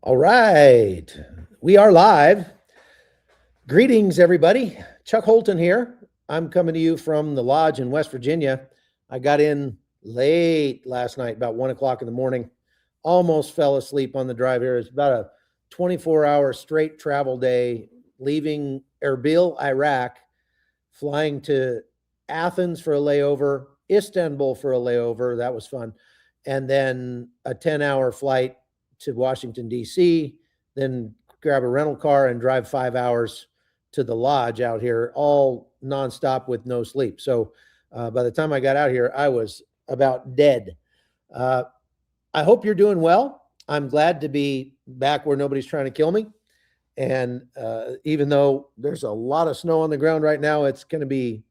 All right, we are live. Greetings, everybody. Chuck Holton here. I'm coming to you from the lodge in West Virginia. I got in late last night, about 1 o'clock in the morning. Almost fell asleep on the drive here. It's about a 24-hour straight travel day, leaving Erbil, Iraq, flying to Athens for a layover, Istanbul for a layover. That was fun. And then a 10-hour flight to Washington, D.C., then grab a rental car and drive 5 hours to the lodge out here, all nonstop with no sleep. So by the time I got out here, I was about dead. I hope you're doing well. I'm glad to be back where nobody's trying to kill me. And even though there's a lot of snow on the ground right now, it's going to be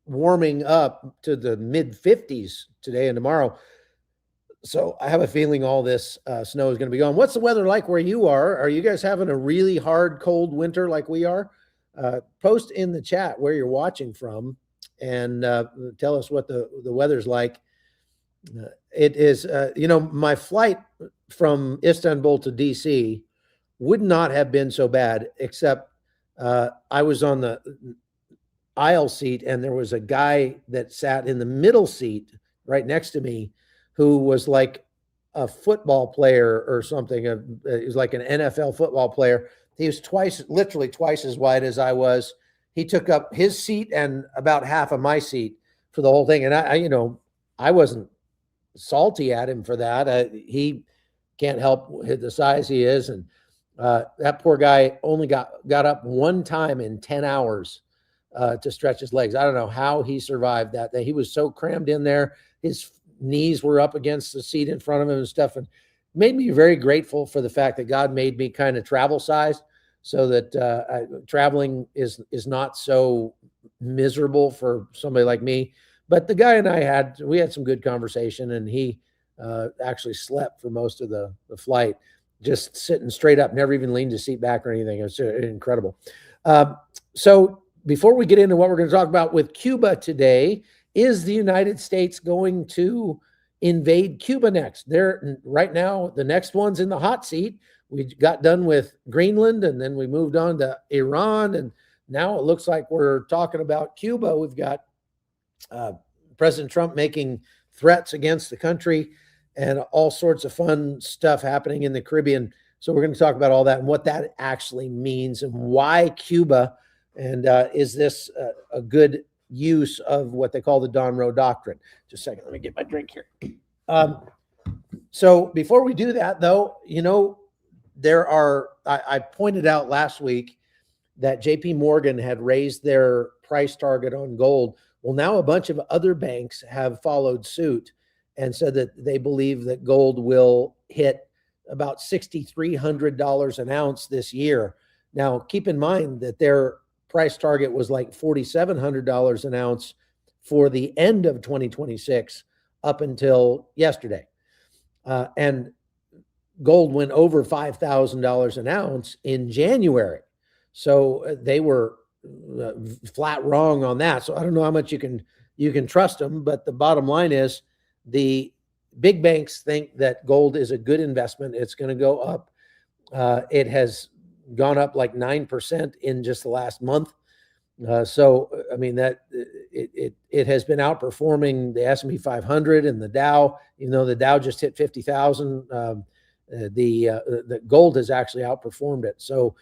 warming up to the mid 50s today and tomorrow. So I have a feeling all this snow is going to be gone. What's the weather like where you are? Are you guys having a really hard, cold winter like we are? Post in the chat where you're watching from and tell us what the weather's like. It is, my flight from Istanbul to DC would not have been so bad, except I was on the aisle seat and there was a guy that sat in the middle seat right next to me who was like a football player or something. He was like an NFL football player. He was literally twice as wide as I was. He took up his seat and about half of my seat for the whole thing. And I wasn't salty at him for that. He can't help the size he is. And that poor guy only got up one time in 10 hours to stretch his legs. I don't know how he survived that. He was so crammed in there. His knees were up against the seat in front of him and stuff, and made me very grateful for the fact that God made me kind of travel sized so that traveling is not so miserable for somebody like me. But the guy and I we had some good conversation, and he actually slept for most of the flight, just sitting straight up, never even leaned his seat back or anything. It was incredible. So before we get into what we're going to talk about with Cuba today, is the United States going to invade Cuba next? Right now, the next one's in the hot seat. We got done with Greenland, and then we moved on to Iran, and now it looks like we're talking about Cuba. We've got President Trump making threats against the country and all sorts of fun stuff happening in the Caribbean. So we're going to talk about all that and what that actually means and why Cuba, and is this a good use of what they call the Donroe Doctrine. Just a second, let me get my drink here. So before we do that, though, I pointed out last week that JP Morgan had raised their price target on gold. Well, now a bunch of other banks have followed suit and said that they believe that gold will hit about $6,300 an ounce this year. Now, keep in mind that their price target was like $4,700 an ounce for the end of 2026 up until yesterday. And gold went over $5,000 an ounce in January. So they were flat wrong on that. So I don't know how much you can trust them, but the bottom line is the big banks think that gold is a good investment. It's going to go up. It has gone up like 9% in just the last month. So, I mean, that it has been outperforming the S&P 500 and the Dow. Even though the Dow just hit 50,000, the gold has actually outperformed it. So,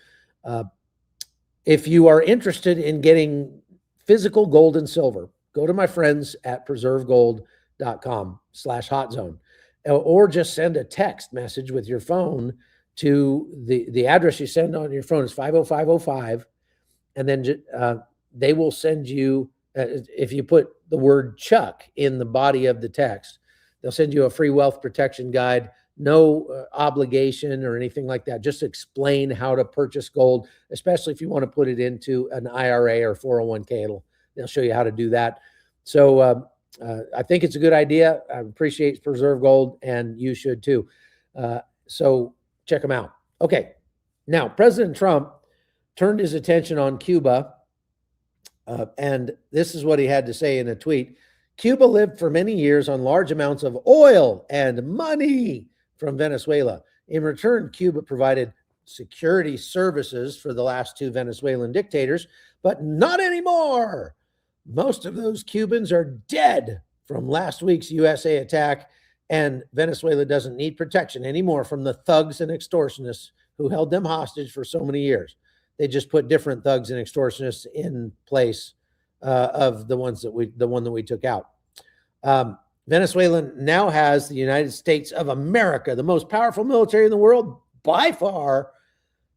if you are interested in getting physical gold and silver, go to my friends at preservegold.com/hotzone, or just send a text message with your phone to the address you send on your phone is 50505, and then they will send you, if you put the word Chuck in the body of the text, they'll send you a free wealth protection guide. No obligation or anything like that. Just explain how to purchase gold, especially if you want to put it into an IRA or 401k. They'll show you how to do that. So I think it's a good idea. I appreciate Preserve Gold, and you should too. So check them out. Okay. Now, President Trump turned his attention on Cuba, and this is what he had to say in a tweet. Cuba lived for many years on large amounts of oil and money from Venezuela. In return, Cuba provided security services for the last two Venezuelan dictators, but not anymore. Most of those Cubans are dead from last week's USA attack, and Venezuela doesn't need protection anymore from the thugs and extortionists who held them hostage for so many years. They just put different thugs and extortionists in place of the one that we took out. Venezuela now has the United States of America, the most powerful military in the world by far,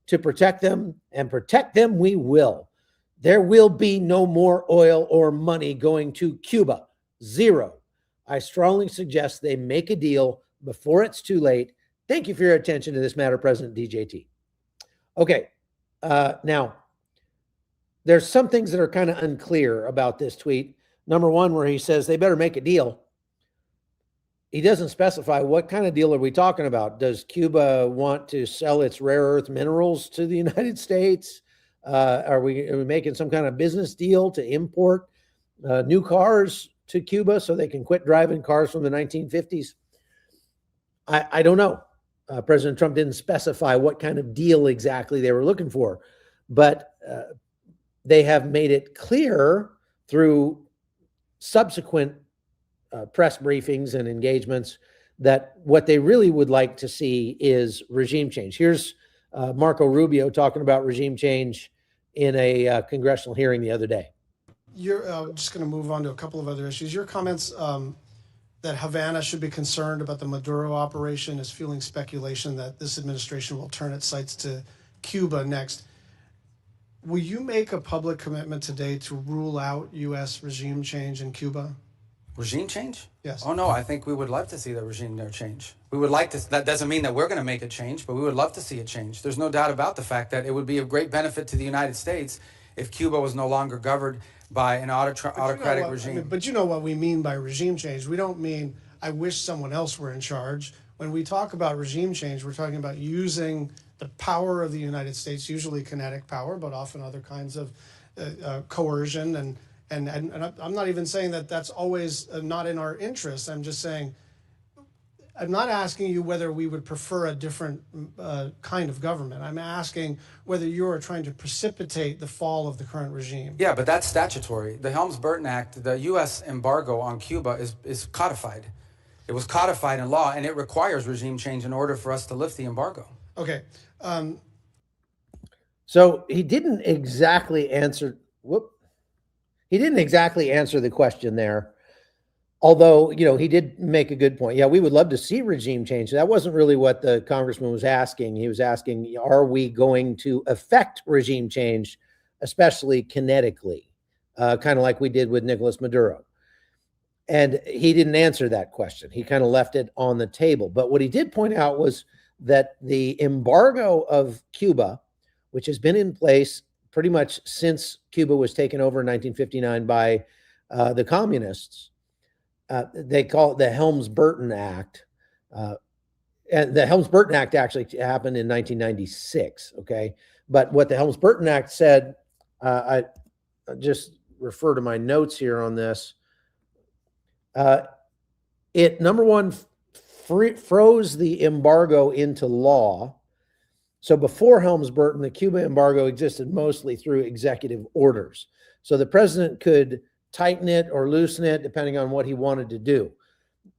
to protect them, and protect them we will. There will be no more oil or money going to Cuba. Zero. I strongly suggest they make a deal before it's too late. Thank you for your attention to this matter, President DJT. Okay, now, there's some things that are kind of unclear about this tweet. Number one, where he says they better make a deal. He doesn't specify what kind of deal are we talking about. Does Cuba want to sell its rare earth minerals to the United States? Are we making some kind of business deal to import new cars to Cuba so they can quit driving cars from the 1950s? I don't know. President Trump didn't specify what kind of deal exactly they were looking for, but they have made it clear through subsequent press briefings and engagements that what they really would like to see is regime change. Here's Marco Rubio talking about regime change in a congressional hearing the other day. You're just going to move on to a couple of other issues. Your comments that Havana should be concerned about the Maduro operation is fueling speculation that this administration will turn its sights to Cuba next. Will you make a public commitment today to rule out U.S. regime change in Cuba? Regime change? Yes. Oh, no, I think we would love to see the regime there change. We would like to, that doesn't mean that we're going to make a change, but we would love to see it change. There's no doubt about the fact that it would be of great benefit to the United States if Cuba was no longer governed by an autocratic regime. But you know what we mean by regime change. We don't mean, I wish someone else were in charge. When we talk about regime change, we're talking about using the power of the United States, usually kinetic power, but often other kinds of coercion. And I'm not even saying that that's always not in our interest. I'm just saying, I'm not asking you whether we would prefer a different kind of government. I'm asking whether you are trying to precipitate the fall of the current regime. Yeah, but that's statutory. The Helms-Burton Act, the U.S. embargo on Cuba is codified. It was codified in law, and it requires regime change in order for us to lift the embargo. Okay. So he didn't exactly answer. He didn't exactly answer the question there. Although, you know, he did make a good point. Yeah, we would love to see regime change. That wasn't really what the congressman was asking. He was asking, are we going to affect regime change, especially kinetically, kind of like we did with Nicolás Maduro? And he didn't answer that question. He kind of left it on the table. But what he did point out was that the embargo of Cuba, which has been in place pretty much since Cuba was taken over in 1959 by the communists, they call it the Helms-Burton Act. And the Helms-Burton Act actually happened in 1996, okay? But what the Helms-Burton Act said, I just refer to my notes here on this. It, number one, froze the embargo into law. So before Helms-Burton, the Cuba embargo existed mostly through executive orders. So the president could tighten it or loosen it depending on what he wanted to do.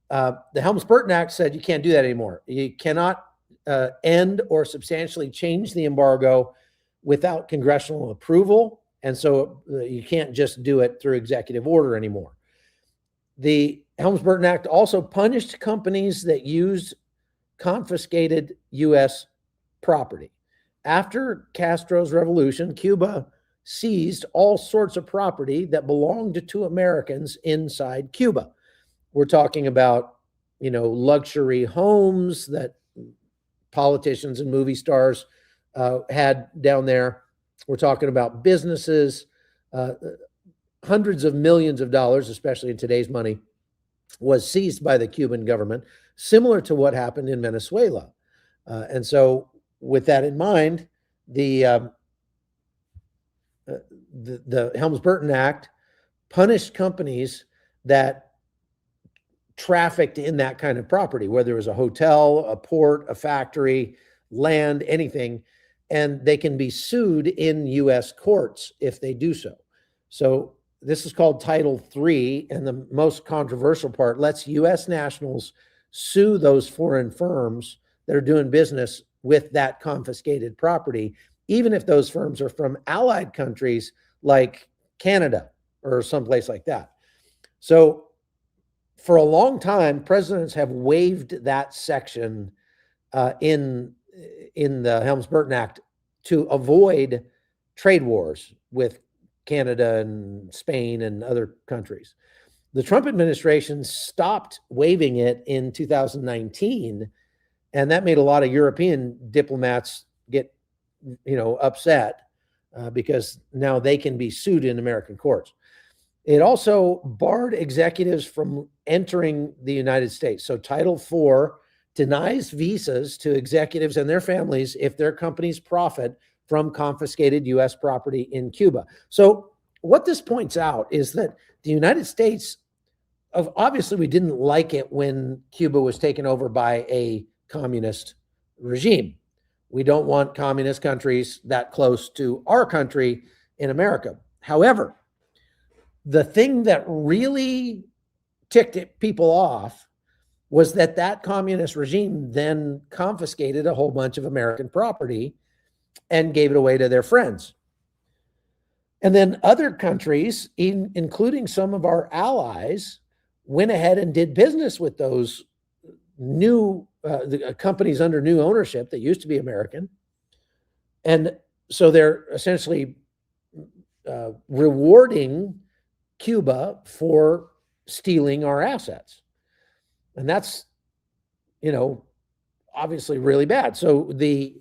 The Helms-Burton Act said you can't do that anymore. You cannot end or substantially change the embargo without congressional approval. And so you can't just do it through executive order anymore. The Helms-Burton Act also punished companies that used confiscated U.S. property. After Castro's revolution, Cuba seized all sorts of property that belonged to Americans inside Cuba. We're talking about, you know, luxury homes that politicians and movie stars had down there. We're talking about businesses, hundreds of millions of dollars, especially in today's money, was seized by the Cuban government, similar to what happened in Venezuela. And so with that in mind, the Helms-Burton Act punished companies that trafficked in that kind of property, whether it was a hotel, a port, a factory, land, anything, and they can be sued in U.S. courts if they do so. So this is called Title III, and the most controversial part lets U.S. nationals sue those foreign firms that are doing business with that confiscated property, even if those firms are from allied countries like Canada or someplace like that. So for a long time, presidents have waived that section in the Helms-Burton Act to avoid trade wars with Canada and Spain and other countries. The Trump administration stopped waiving it in 2019, and that made a lot of European diplomats get, upset because now they can be sued in American courts. It also barred executives from entering the United States. So Title IV denies visas to executives and their families if their companies profit from confiscated U.S. property in Cuba. So what this points out is that the United States, obviously we didn't like it when Cuba was taken over by a communist regime. We don't want communist countries that close to our country in America. However, the thing that really ticked people off was that communist regime then confiscated a whole bunch of American property and gave it away to their friends. And then other countries, including some of our allies, went ahead and did business with those new companies under new ownership that used to be American. And so they're essentially rewarding Cuba for stealing our assets. And that's, obviously really bad. So the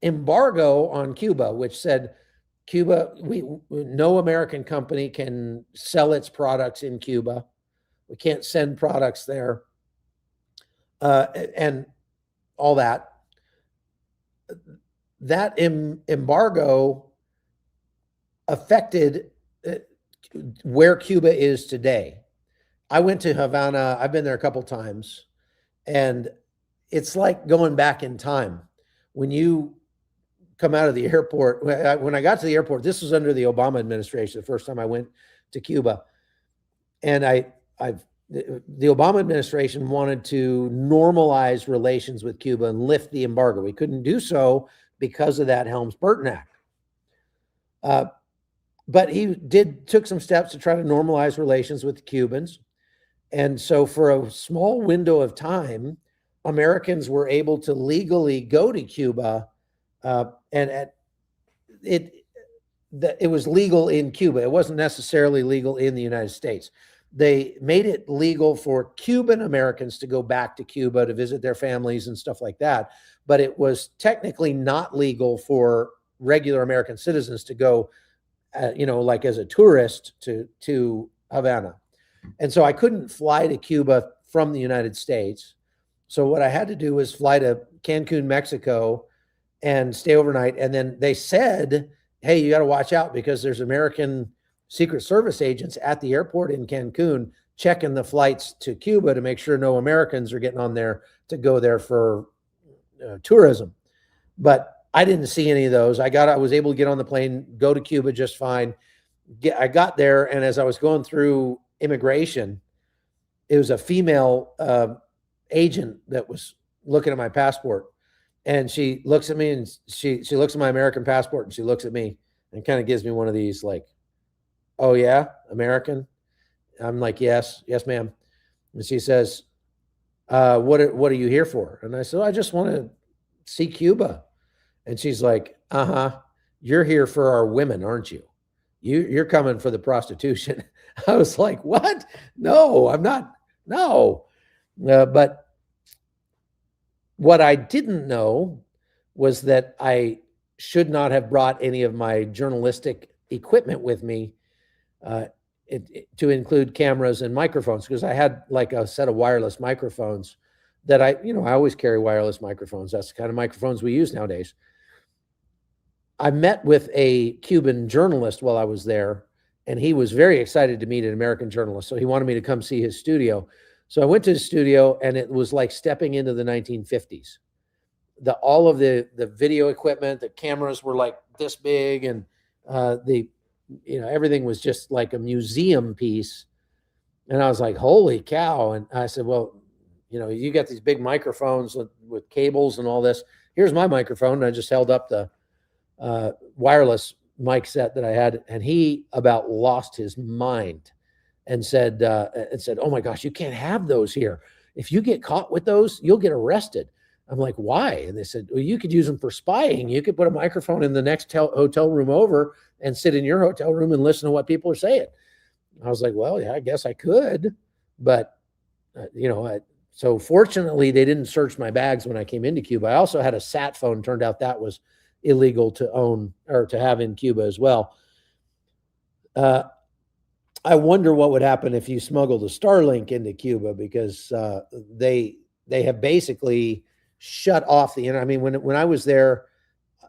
embargo on Cuba, which said Cuba, no American company can sell its products in Cuba. We can't send products there, and all that. That embargo affected where Cuba is today. I went to Havana. I've been there a couple times, and it's like going back in time. When you come out of the airport, when I got to the airport, this was under the Obama administration, the first time I went to Cuba, and the Obama administration wanted to normalize relations with Cuba and lift the embargo. We couldn't do so because of that Helms-Burton Act. But he took some steps to try to normalize relations with the Cubans. And so for a small window of time, Americans were able to legally go to Cuba, and it was legal in Cuba. It wasn't necessarily legal in the United States. They made it legal for Cuban Americans to go back to Cuba to visit their families and stuff like that. But it was technically not legal for regular American citizens to go, like as a tourist to Havana. And so I couldn't fly to Cuba from the United States. So what I had to do was fly to Cancun, Mexico, and stay overnight. And then they said, hey, you got to watch out because there's American Secret Service agents at the airport in Cancun checking the flights to Cuba to make sure no Americans are getting on there to go there for tourism. But I didn't see any of those. I was able to get on the plane, go to Cuba just fine. I got there, and as I was going through immigration, it was a female agent that was looking at my passport, and she looks at me, and she looks at my American passport, and she looks at me and kind of gives me one of these like, "Oh yeah, American?" I'm like, "Yes, ma'am." And she says, "What are you here for?" And I said, "I just want to see Cuba." And she's like, "You're here for our women, aren't you? You're coming for the prostitution." I was like, "What? No, I'm not. No." But what I didn't know was that I should not have brought any of my journalistic equipment with me, to include cameras and microphones, because I had like a set of wireless microphones that I always carry wireless microphones. That's the kind of microphones we use nowadays. I met with a Cuban journalist while I was there, and he was very excited to meet an American journalist. So he wanted me to come see his studio. So I went to his studio, and it was like stepping into the 1950s. All of the video equipment, the cameras were like this big, and everything was just like a museum piece. And I was like, holy cow. And I said, well, you got these big microphones with cables and all this. Here's my microphone. And I just held up the wireless mic set that I had, and he about lost his mind and said, oh my gosh, you can't have those here. If you get caught with those, you'll get arrested. I'm like, why? And they said, well, you could use them for spying. You could put a microphone in the next hotel room over and sit in your hotel room and listen to what people are saying. I was like, well, yeah, I guess I could, but so fortunately they didn't search my bags when I came into Cuba. I also had a sat phone. Turned out that was illegal to own or to have in Cuba as well. I wonder what would happen if you smuggled a Starlink into Cuba, because they have basically shut off the internet. I mean, when I was there,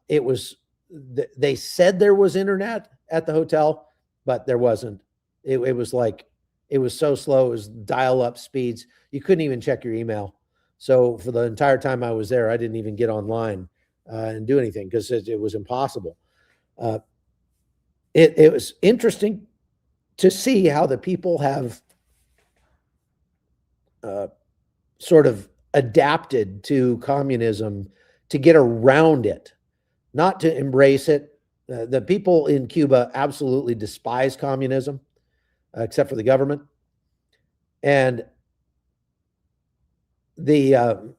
it was they said there was internet at the hotel, but there wasn't. It was like, it was so slow. It was dial-up speeds. You couldn't even check your email. So for the entire time I was there, I didn't even get online and do anything, because it was impossible. It was interesting to see how the people have sort of adapted to communism to get around it, not to embrace it. The people in Cuba absolutely despise communism, except for the government. And the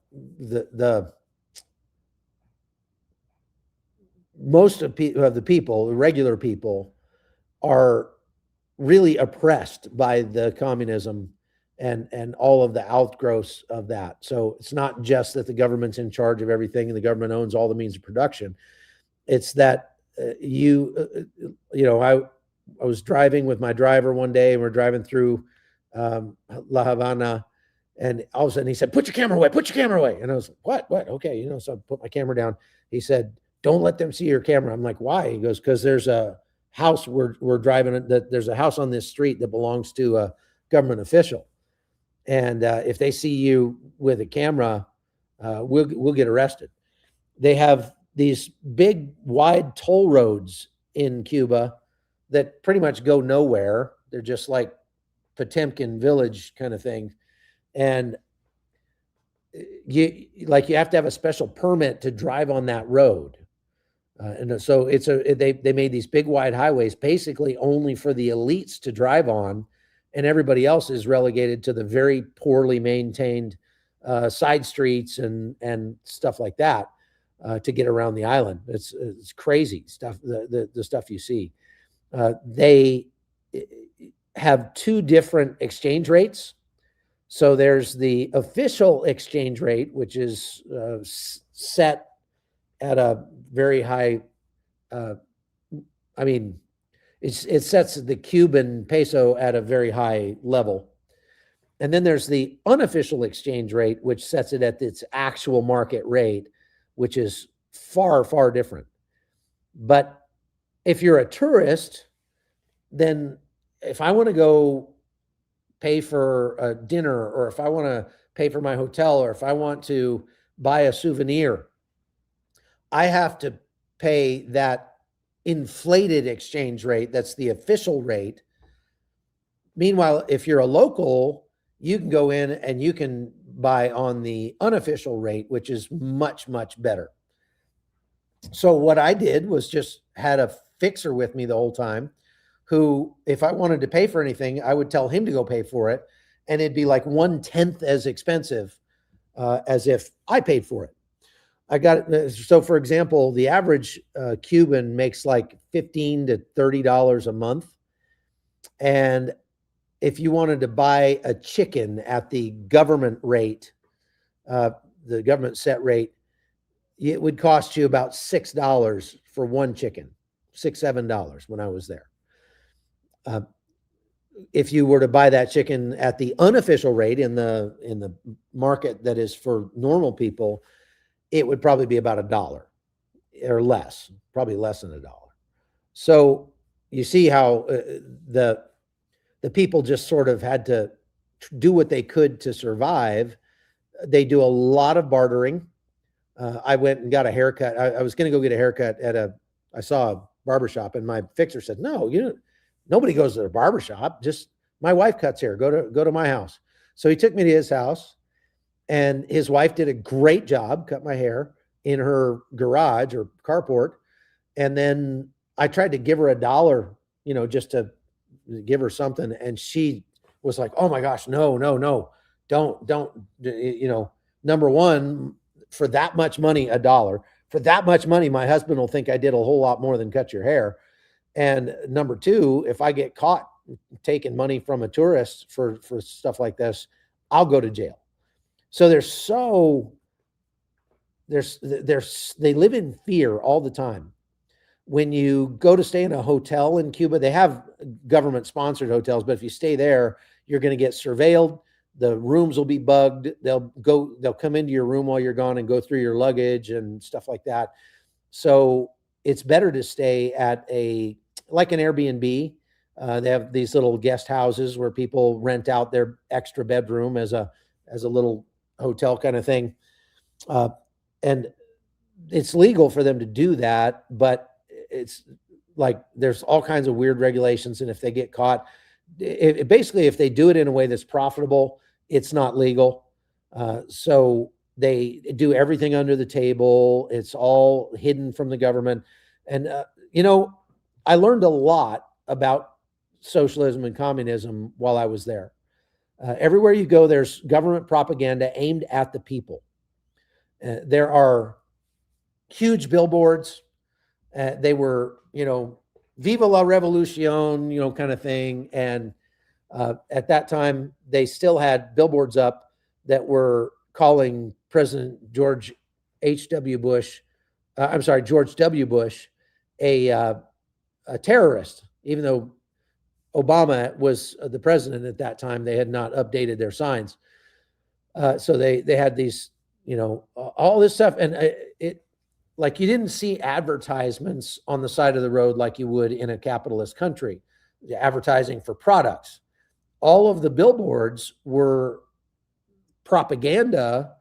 most of the people, the regular people, are really oppressed by the communism and all of the outgrowths of that. So it's not just that the government's in charge of everything and the government owns all the means of production. It's that I was driving with my driver one day, and we're driving through La Havana, and all of a sudden he said, put your camera away. And I was like, what? Okay. So I put my camera down. He said, don't let them see your camera. I'm like, why? He goes, because there's a house we're driving, that there's a house on this street that belongs to a government official. And if they see you with a camera, we'll get arrested. They have these big, wide toll roads in Cuba that pretty much go nowhere. They're just like Potemkin village kind of thing. And you have to have a special permit to drive on that road. And so they made these big wide highways basically only for the elites to drive on, and everybody else is relegated to the very poorly maintained side streets and stuff like that to get around the island. It's crazy stuff, the stuff you see. They have two different exchange rates. So there's the official exchange rate, which is set at a very high, it sets the Cuban peso at a very high level. And then there's the unofficial exchange rate, which sets it at its actual market rate, which is far, far different. But if you're a tourist, then if I want to go pay for a dinner, or if I want to pay for my hotel, or if I want to buy a souvenir, I have to pay that inflated exchange rate. That's the official rate. Meanwhile, if you're a local, you can go in and you can buy on the unofficial rate, which is much, much better. So what I did was just had a fixer with me the whole time, who, if I wanted to pay for anything, I would tell him to go pay for it. And it'd be like 1/10 as expensive as if I paid for it. So for example, the average Cuban makes like $15 to $30 a month. And if you wanted to buy a chicken at the government rate, the government set rate, it would cost you about $6 for one chicken, $6, $7 when I was there. If you were to buy that chicken at the unofficial rate in the market that is for normal people, it would probably be about $1 or less, probably less than $1. So you see how the people just sort of had to do what they could to survive. They do a lot of bartering. I went and got a haircut. I was going to go get a haircut I saw a barbershop, and my fixer said, no, nobody goes to the barbershop. Just my wife cuts hair. Go to my house. So he took me to his house, and his wife did a great job, cut my hair in her garage or carport. And then I tried to give her $1, just to give her something. And she was like, oh my gosh, no, don't, number one, for that much money, $1. For that much money, my husband will think I did a whole lot more than cut your hair. And number two, if I get caught taking money from a tourist for stuff like this, I'll go to jail. So they live in fear all the time. When you go to stay in a hotel in Cuba, they have government sponsored hotels, but if you stay there, you're going to get surveilled. The rooms will be bugged. They'll come into your room while you're gone and go through your luggage and stuff like that. So it's better to stay at like an Airbnb. They have these little guest houses where people rent out their extra bedroom as a little hotel kind of thing. And it's legal for them to do that, but it's like there's all kinds of weird regulations. And if they get caught, basically, if they do it in a way that's profitable, it's not legal. So they do everything under the table. It's all hidden from the government. And, I learned a lot about socialism and communism while I was there. Everywhere you go, there's government propaganda aimed at the people. There are huge billboards. They were, Viva la Revolucion, kind of thing. And at that time, they still had billboards up that were calling President George W. Bush a terrorist, even though Obama was the president at that time. They had not updated their signs. So they had these, all this stuff. And it, like, you didn't see advertisements on the side of the road like you would in a capitalist country, advertising for products. All of the billboards were propaganda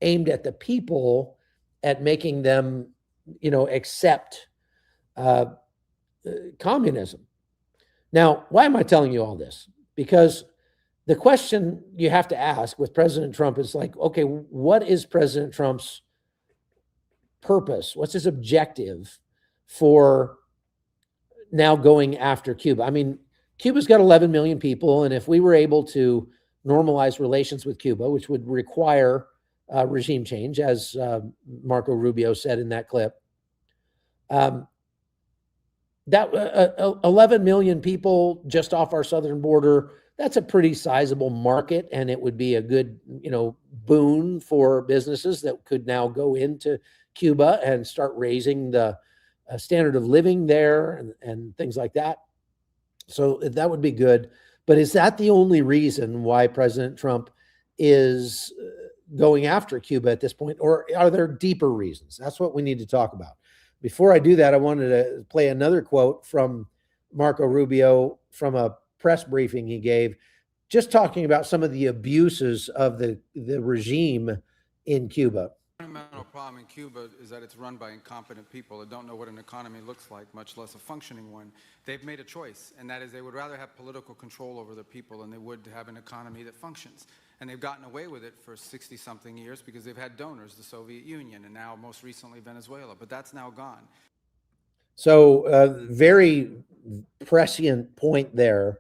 aimed at the people, at making them, accept communism. Now, why am I telling you all this? Because the question you have to ask with President Trump is like, okay, what is President Trump's purpose? What's his objective for now going after Cuba? I mean, Cuba's got 11 million people, and if we were able to normalize relations with Cuba, which would require regime change, as Marco Rubio said in that clip, that 11 million people just off our southern border, that's a pretty sizable market, and it would be a good, boon for businesses that could now go into Cuba and start raising the standard of living there and things like that. So that would be good. But is that the only reason why President Trump is going after Cuba at this point, or are there deeper reasons? That's what we need to talk about. Before I do that, I wanted to play another quote from Marco Rubio from a press briefing he gave, just talking about some of the abuses of the regime in Cuba. The fundamental problem in Cuba is that it's run by incompetent people that don't know what an economy looks like, much less a functioning one. They've made a choice, and that is they would rather have political control over their people than they would have an economy that functions. And they've gotten away with it for 60-something years because they've had donors, the Soviet Union, and now most recently Venezuela. But that's now gone. So very prescient point there.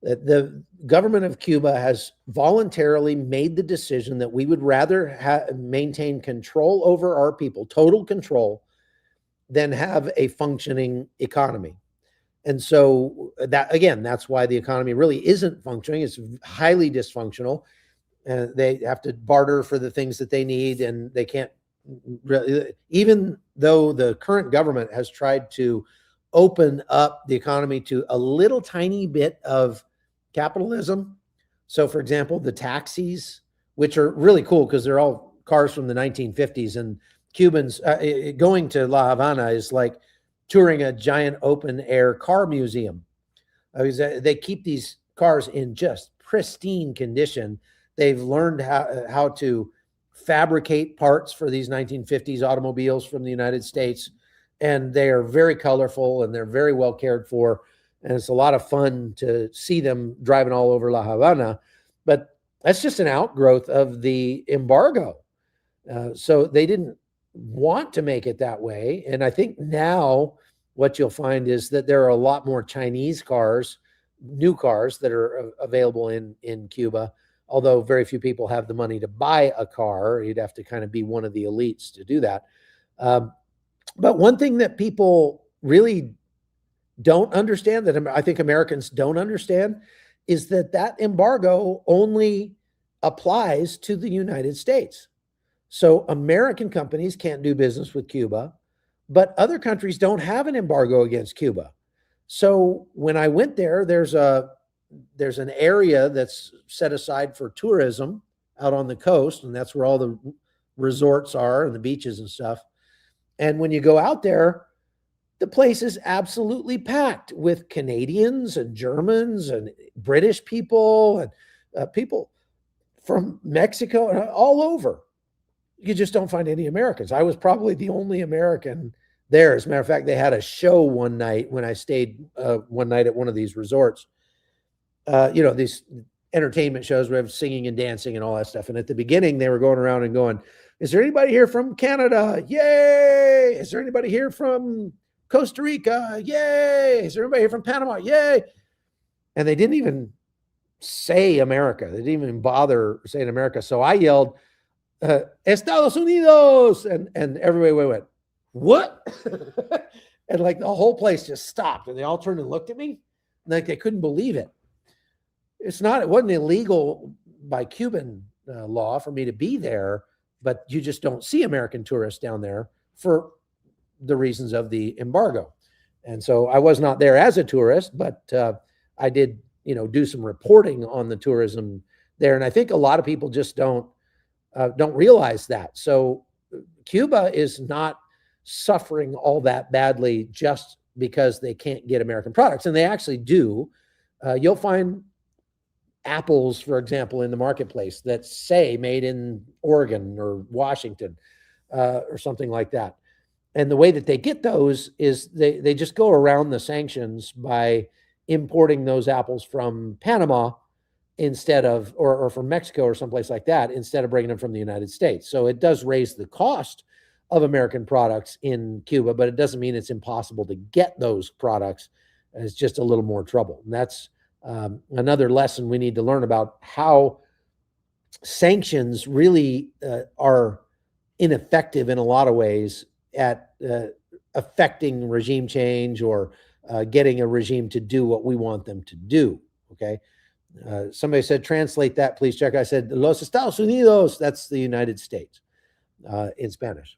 That the government of Cuba has voluntarily made the decision that we would rather maintain control over our people, total control, than have a functioning economy. And so that, again, that's why the economy really isn't functioning. It's highly dysfunctional. They have to barter for the things that they need, and they can't really, even though the current government has tried to open up the economy to a little tiny bit of capitalism. So, for example, the taxis, which are really cool because they're all cars from the 1950s, and Cubans going to La Havana is like touring a giant open air car museum. They keep these cars in just pristine condition. They've learned how to fabricate parts for these 1950s automobiles from the United States, and they are very colorful and they're very well cared for. And it's a lot of fun to see them driving all over La Havana. But that's just an outgrowth of the embargo. So they didn't want to make it that way. And I think now what you'll find is that there are a lot more Chinese cars, new cars that are available in Cuba, although very few people have the money to buy a car. You'd have to kind of be one of the elites to do that. But one thing that people really don't understand, that I think Americans don't understand, is that that embargo only applies to the United States. So American companies can't do business with Cuba, but other countries don't have an embargo against Cuba. So when I went there, there's an area that's set aside for tourism out on the coast, and that's where all the resorts are and the beaches and stuff. And when you go out there, the place is absolutely packed with Canadians and Germans and British people and people from Mexico and all over. You just don't find any Americans. I was probably the only American there. As a matter of fact, they had a show one night when I stayed one night at one of these resorts. These entertainment shows where we have singing and dancing and all that stuff. And at the beginning, they were going around and going, "Is there anybody here from Canada? Yay! Is there anybody here from Costa Rica? Yay! Is there anybody here from Panama? Yay!" And they didn't even say America. They didn't even bother saying America. So I yelled, Estados Unidos, and everybody went, "What?" And like the whole place just stopped, and they all turned and looked at me like they couldn't believe it. It wasn't illegal by Cuban law for me to be there, but you just don't see American tourists down there for the reasons of the embargo. And so I was not there as a tourist, but I did, do some reporting on the tourism there. And I think a lot of people just don't realize that. So Cuba is not suffering all that badly just because they can't get American products. And they actually do. You'll find apples, for example, in the marketplace that say made in Oregon or Washington or something like that. And the way that they get those is they just go around the sanctions by importing those apples from Panama instead of, or from Mexico or someplace like that, instead of bringing them from the United States. So it does raise the cost of American products in Cuba, but it doesn't mean it's impossible to get those products. It's just a little more trouble. And that's another lesson we need to learn about how sanctions really are ineffective in a lot of ways at affecting regime change or getting a regime to do what we want them to do. Okay. Somebody said, translate that, please check. I said, Los Estados Unidos, that's the United States in Spanish.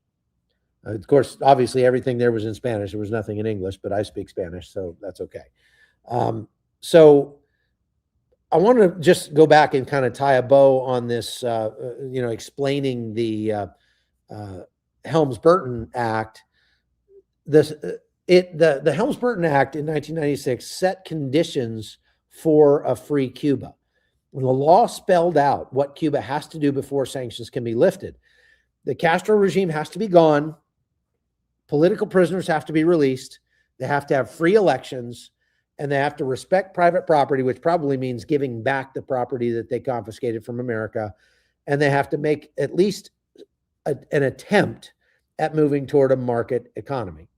Of course, obviously everything there was in Spanish. There was nothing in English, but I speak Spanish, so that's okay. So I want to just go back and kind of tie a bow on this, explaining the Helms-Burton Act. The Helms-Burton Act in 1996 set conditions for a free Cuba. When the law spelled out what Cuba has to do before sanctions can be lifted. The Castro regime has to be gone. Political prisoners have to be released. They have to have free elections, and they have to respect private property, which probably means giving back the property that they confiscated from America. And they have to make at least an attempt at moving toward a market economy.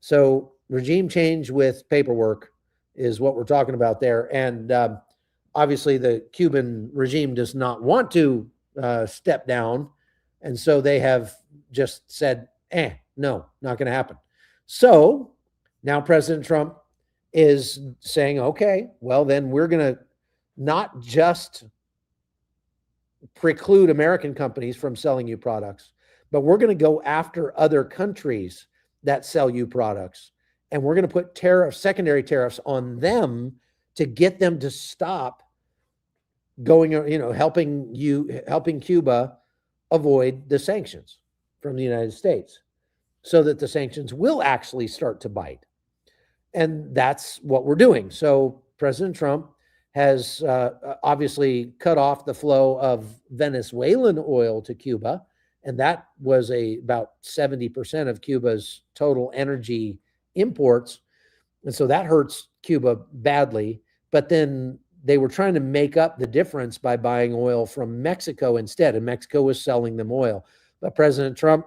So regime change with paperwork is what we're talking about there. And obviously the Cuban regime does not want to step down. And so they have just said, no, not going to happen. So now President Trump is saying, okay, well, then we're going to not just preclude American companies from selling you products, but we're going to go after other countries that sell you products. And we're going to put secondary tariffs on them to get them to stop going, helping Cuba avoid the sanctions from the United States. so that the sanctions will actually start to bite. And that's what we're doing. So President Trump has obviously cut off the flow of Venezuelan oil to Cuba, and that was about 70% of Cuba's total energy imports. And so that hurts Cuba badly. But then they were trying to make up the difference by buying oil from Mexico instead, and Mexico was selling them oil. But President Trump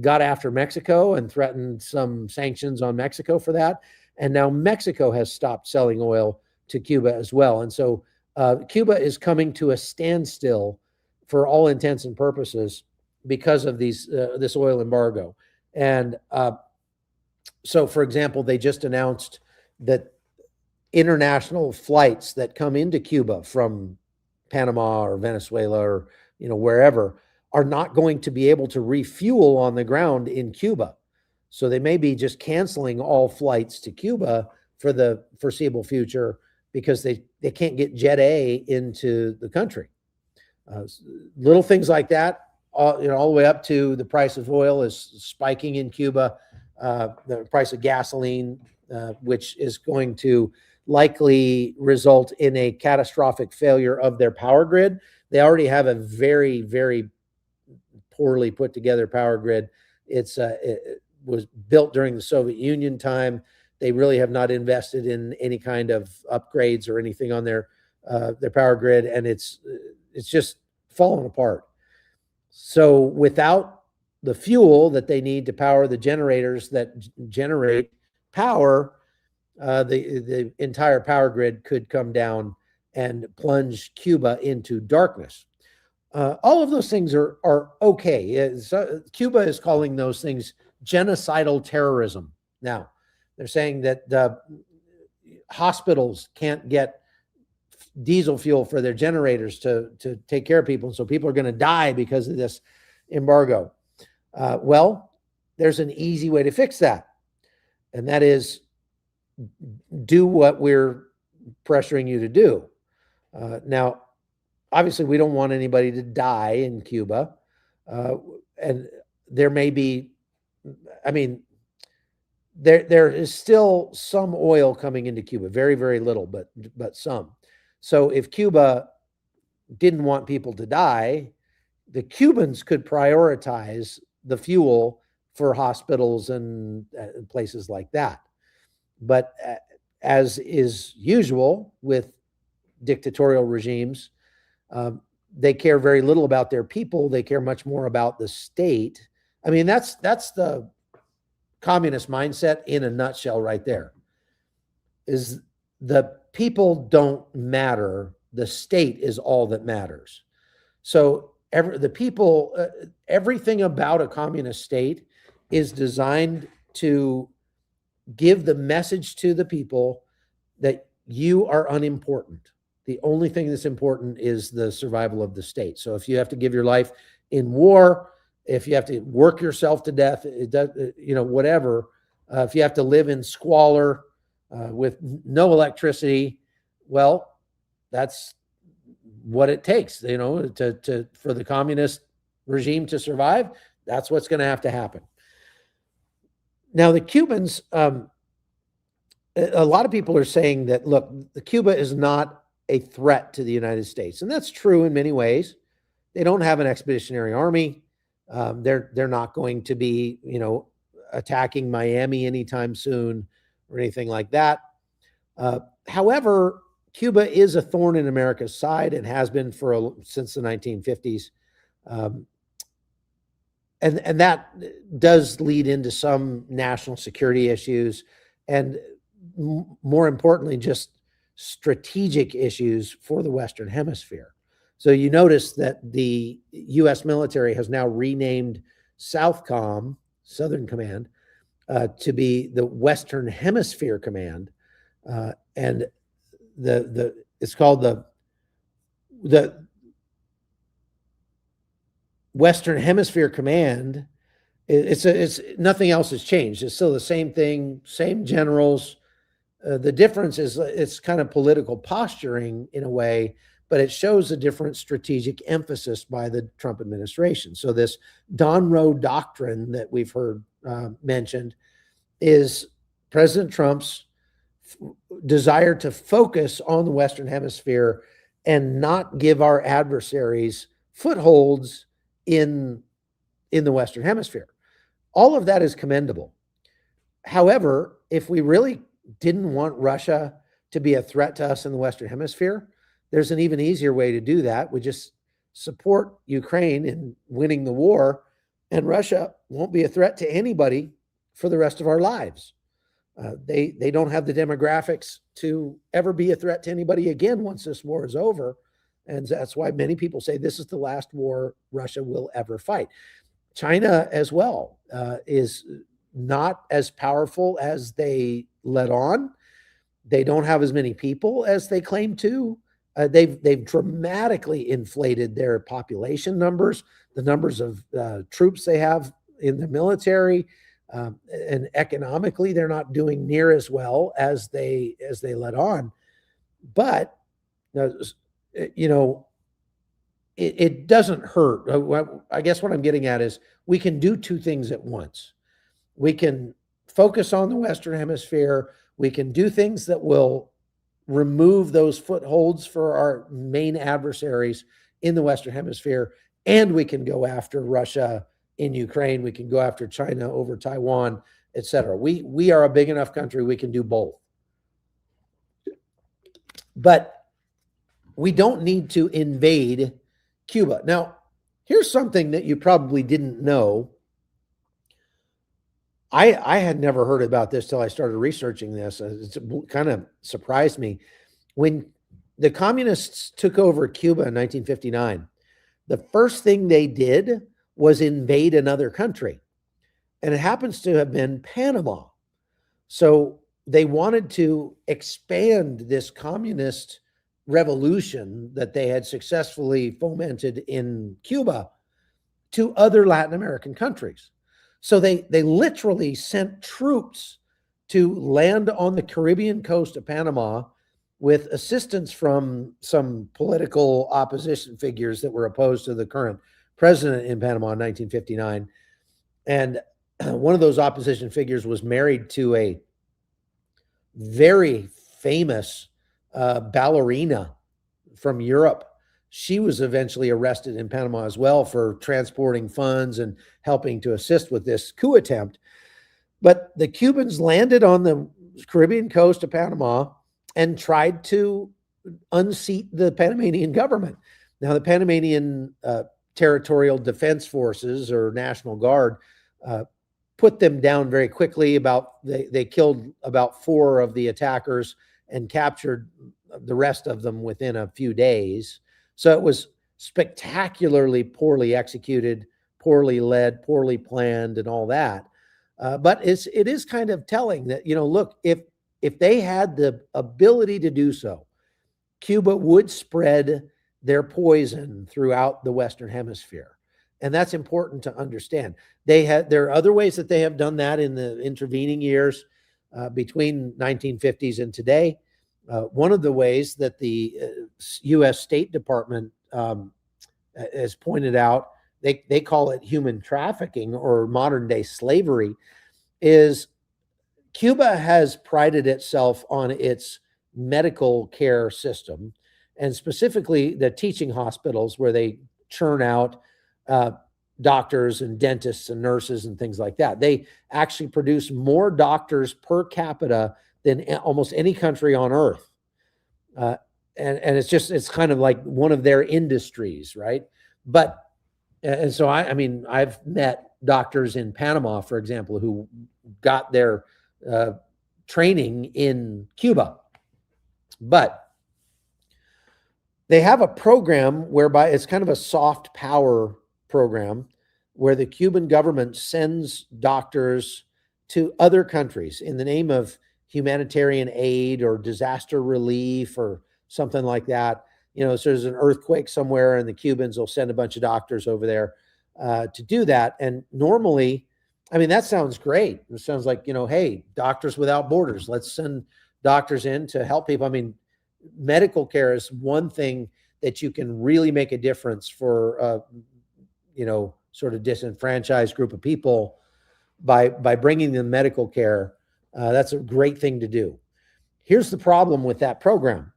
got after Mexico and threatened some sanctions on Mexico for that. And now Mexico has stopped selling oil to Cuba as well. And so Cuba is coming to a standstill for all intents and purposes because of this oil embargo. And so, for example, they just announced that international flights that come into Cuba from Panama or Venezuela or wherever are not going to be able to refuel on the ground in Cuba. So they may be just canceling all flights to Cuba for the foreseeable future because they can't get Jet A into the country. Little things like that, all the way up to the price of oil is spiking in Cuba, the price of gasoline, which is going to likely result in a catastrophic failure of their power grid. They already have a very, very poorly put together power grid. It was built during the Soviet Union time. They really have not invested in any kind of upgrades or anything on their power grid, and it's just fallen apart. So without the fuel that they need to power the generators that generate power, the entire power grid could come down and plunge Cuba into darkness. All of those things are okay. Cuba is calling those things genocidal terrorism. Now, they're saying that the hospitals can't get diesel fuel for their generators to take care of people. So people are going to die because of this embargo. Well, there's an easy way to fix that. And that is do what we're pressuring you to do. Now, obviously, we don't want anybody to die in Cuba. And there may be, there is still some oil coming into Cuba, very, very little, but some. So if Cuba didn't want people to die, the Cubans could prioritize the fuel for hospitals and places like that. But as is usual with dictatorial regimes, they care very little about their people. They care much more about the state. That's the communist mindset in a nutshell right there. Is the people don't matter. The state is all that matters. So the people, everything about a communist state is designed to give the message to the people that you are unimportant. The only thing that's important is the survival of the state. So if you have to give your life in war, if you have to work yourself to death, whatever, if you have to live in squalor with no electricity, well, that's what it takes, for the communist regime to survive. That's what's going to have to happen. Now, the Cubans, a lot of people are saying that, look, Cuba is not a threat to the United States. And that's true in many ways. They don't have an expeditionary army. They're not going to be, attacking Miami anytime soon or anything like that. However, Cuba is a thorn in America's side and has been since the 1950s. And that does lead into some national security issues and more importantly, just strategic issues for the Western Hemisphere. So you notice that the U.S. military has now renamed Southcom, Southern Command, to be the Western Hemisphere Command, and it's called the Western Hemisphere Command. It's nothing else has changed. It's still the same thing, same generals. The difference is it's kind of political posturing in a way, but it shows a different strategic emphasis by the Trump administration. So this Donroe Doctrine that we've heard mentioned, is President Trump's desire to focus on the Western Hemisphere and not give our adversaries footholds in the Western Hemisphere. All of that is commendable. However, if we really didn't want Russia to be a threat to us in the Western Hemisphere, there's an even easier way to do that. We just support Ukraine in winning the war, and Russia won't be a threat to anybody for the rest of our lives. They don't have the demographics to ever be a threat to anybody again once this war is over. And that's why many people say this is the last war Russia will ever fight. China as well is not as powerful as they let on. They don't have as many people as they claim to. They've dramatically inflated their population numbers, the numbers of troops they have in the military, and economically they're not doing near as well as they let on. But it doesn't hurt. I guess what I'm getting at is we can do two things at once. We can focus on the Western Hemisphere. We can do things that will remove those footholds for our main adversaries in the Western Hemisphere, and we can go after Russia in Ukraine. We can go after China over Taiwan, etc. We are a big enough country. We can do both. But we don't need to invade Cuba. Now, here's something that you probably didn't know. I had never heard about this till I started researching this. It kind of surprised me. When the communists took over Cuba in 1959, the first thing they did was invade another country. And it happens to have been Panama. So they wanted to expand this communist revolution that they had successfully fomented in Cuba to other Latin American countries. So they literally sent troops to land on the Caribbean coast of Panama with assistance from some political opposition figures that were opposed to the current president in Panama in 1959. And one of those opposition figures was married to a very famous ballerina from Europe. She was eventually arrested in Panama as well for transporting funds and helping to assist with this coup attempt. But the Cubans landed on the Caribbean coast of Panama and tried to unseat the Panamanian government. Now, the Panamanian Territorial Defense Forces, or National Guard, put them down very quickly. They killed about 4 of the attackers and captured the rest of them within a few days. So it was spectacularly poorly executed, poorly led, poorly planned, and all that. But it is kind of telling that, look, if they had the ability to do so, Cuba would spread their poison throughout the Western Hemisphere. And that's important to understand. There are other ways that they have done that in the intervening years between 1950s and today. One of the ways that the U.S. State Department has pointed out, they call it human trafficking or modern day slavery, is Cuba has prided itself on its medical care system, and specifically the teaching hospitals where they churn out doctors and dentists and nurses and things like that. They actually produce more doctors per capita than almost any country on earth. And it's kind of like one of their industries, right? But, and so I've met doctors in Panama, for example, who got their training in Cuba. But they have a program whereby it's kind of a soft power program where the Cuban government sends doctors to other countries in the name of humanitarian aid or disaster relief or something like that. So there's an earthquake somewhere and the Cubans will send a bunch of doctors over there to do that. And normally, that sounds great. It sounds like, hey, Doctors Without Borders, let's send doctors in to help people. Medical care is one thing that you can really make a difference for, sort of disenfranchised group of people. by bringing them medical care. That's a great thing to do. Here's the problem with that program.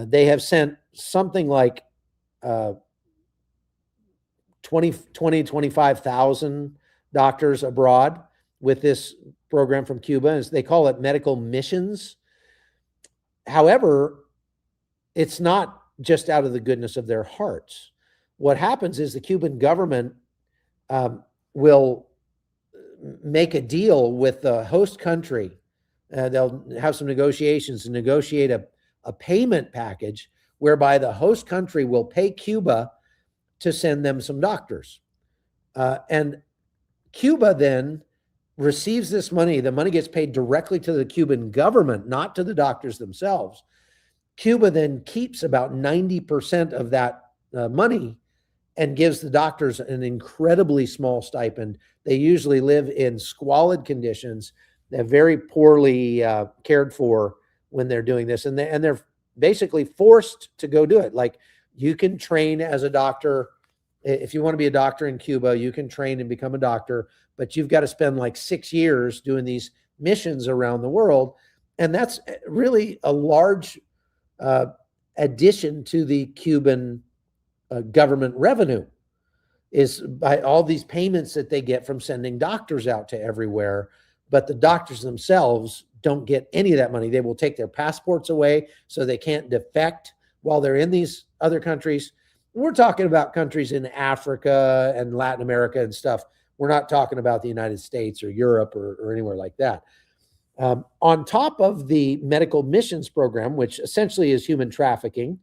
They have sent something like 25,000 doctors abroad with this program from Cuba. They call it medical missions. However, it's not just out of the goodness of their hearts. What happens is the Cuban government will make a deal with the host country. They'll have some negotiations and negotiate a payment package whereby the host country will pay Cuba to send them some doctors. And Cuba then receives this money. The money gets paid directly to the Cuban government, not to the doctors themselves. Cuba then keeps about 90% of that money and gives the doctors an incredibly small stipend. They usually live in squalid conditions. They're very poorly cared for when they're doing this. And they're basically forced to go do it. Like, you can train as a doctor. If you want to be a doctor in Cuba, you can train and become a doctor, but you've got to spend like 6 years doing these missions around the world. And that's really a large addition to the Cuban government revenue, is by all these payments that they get from sending doctors out to everywhere. But the doctors themselves don't get any of that money. They will take their passports away so they can't defect while they're in these other countries. We're talking about countries in Africa and Latin America and stuff. We're not talking about the United States or Europe or anywhere like that. On top of the medical missions program, which essentially is human trafficking,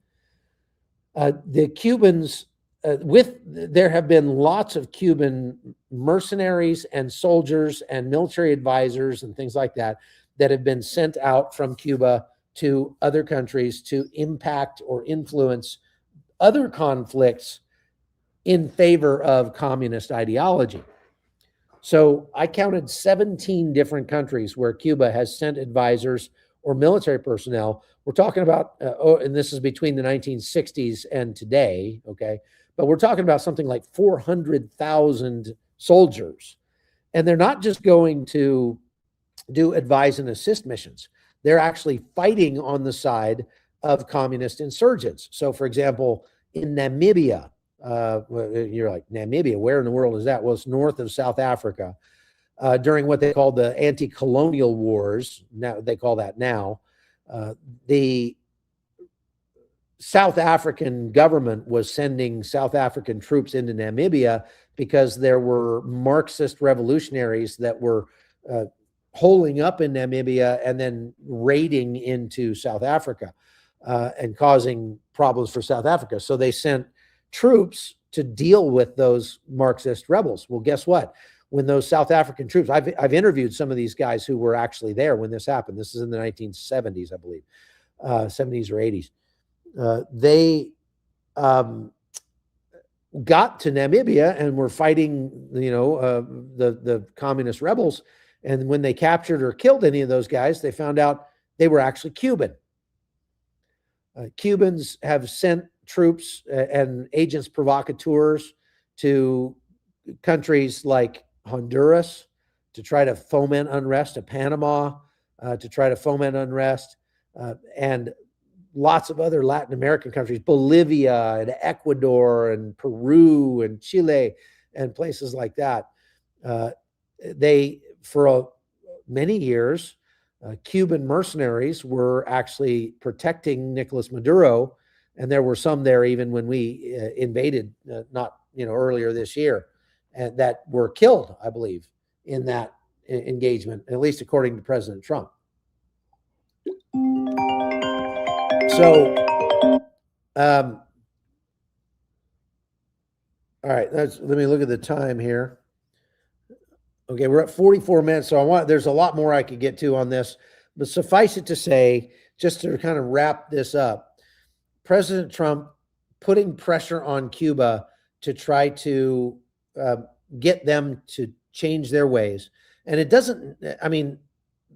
the Cubans, there have been lots of Cuban mercenaries and soldiers and military advisors and things like that that have been sent out from Cuba to other countries to impact or influence other conflicts in favor of communist ideology. So I counted 17 different countries where Cuba has sent advisors or military personnel. We're talking about, and this is between the 1960s and today, okay? But we're talking about something like 400,000 soldiers. And they're not just going to do advise and assist missions. They're actually fighting on the side of communist insurgents. So, for example, in Namibia, you're like, Namibia, where in the world is that? Well, it's north of South Africa. During what they called the anti-colonial wars, now they call that now, the South African government was sending South African troops into Namibia because there were Marxist revolutionaries that were holing up in Namibia and then raiding into South Africa and causing problems for South Africa. So they sent troops to deal with those Marxist rebels. Well, guess what? When those South African troops, I've interviewed some of these guys who were actually there when this happened. This is in the 1970s, I believe, 70s or 80s. They got to Namibia and were fighting, the communist rebels. And when they captured or killed any of those guys, they found out they were actually Cuban. Cubans have sent troops and agents provocateurs to countries like Honduras to try to foment unrest, to Panama to try to foment unrest, and lots of other Latin American countries, Bolivia and Ecuador and Peru and Chile and places like that. They, for many years, Cuban mercenaries were actually protecting Nicolás Maduro, and there were some there even when we invaded, earlier this year, and that were killed, I believe, in that engagement, at least according to President Trump. So, all right, let me look at the time here. Okay, we're at 44 minutes, so there's a lot more I could get to on this, but suffice it to say, just to kind of wrap this up, President Trump putting pressure on Cuba to try to get them to change their ways. And it doesn't, I mean,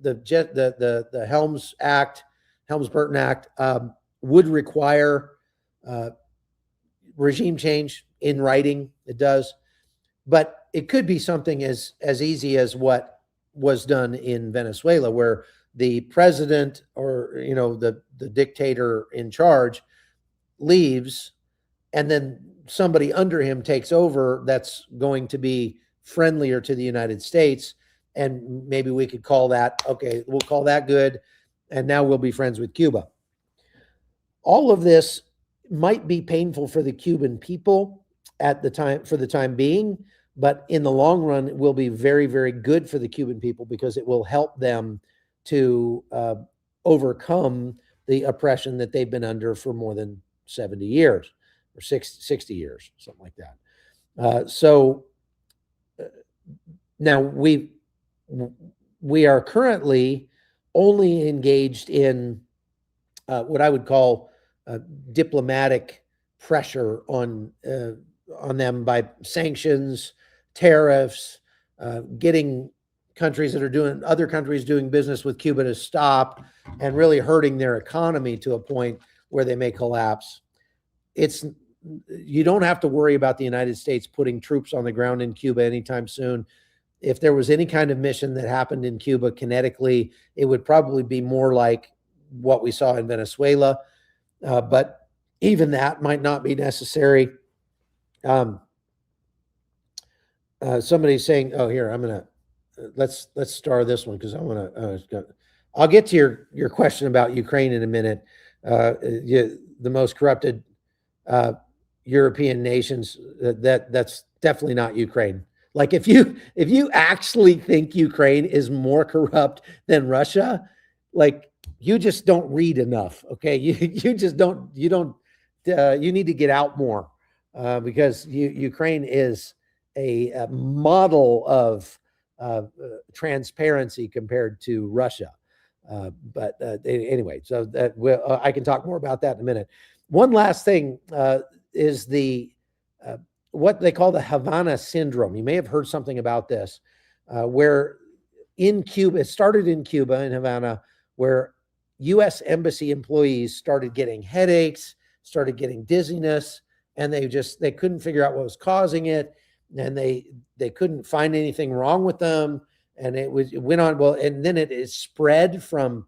the Helms-Burton Act would require regime change in writing. It does. But it could be something as easy as what was done in Venezuela, where the president or the dictator in charge leaves, and then somebody under him takes over that's going to be friendlier to the United States, and maybe we could call that, okay, we'll call that good, and now we'll be friends with Cuba. All of this might be painful for the Cuban people at the time, for the time being, but in the long run, it will be very, very good for the Cuban people because it will help them to overcome the oppression that they've been under for more than 70 years or 60 years, something like that. So now we are currently only engaged in what I would call diplomatic pressure on them by sanctions, tariffs, getting other countries doing business with Cuba to stop, and really hurting their economy to a point where they may collapse. You don't have to worry about the United States putting troops on the ground in Cuba anytime soon. If there was any kind of mission that happened in Cuba kinetically, it would probably be more like what we saw in Venezuela. But even that might not be necessary. Somebody's saying, "Oh, here, I'm gonna let's star this one because I want to." I'll get to your question about Ukraine in a minute. The most corrupted European nations. That's definitely not Ukraine. Like if you actually think Ukraine is more corrupt than Russia, like you just don't read enough. Okay, you need to get out more because Ukraine is a model of transparency compared to Russia. But anyway, so that I can talk more about that in a minute. One last thing is the what they call the Havana Syndrome. You may have heard something about this, where in Cuba, it started in Cuba, in Havana, where U.S. embassy employees started getting headaches, started getting dizziness, and they couldn't figure out what was causing it, and they couldn't find anything wrong with them, and it went on. Well, and then it is spread from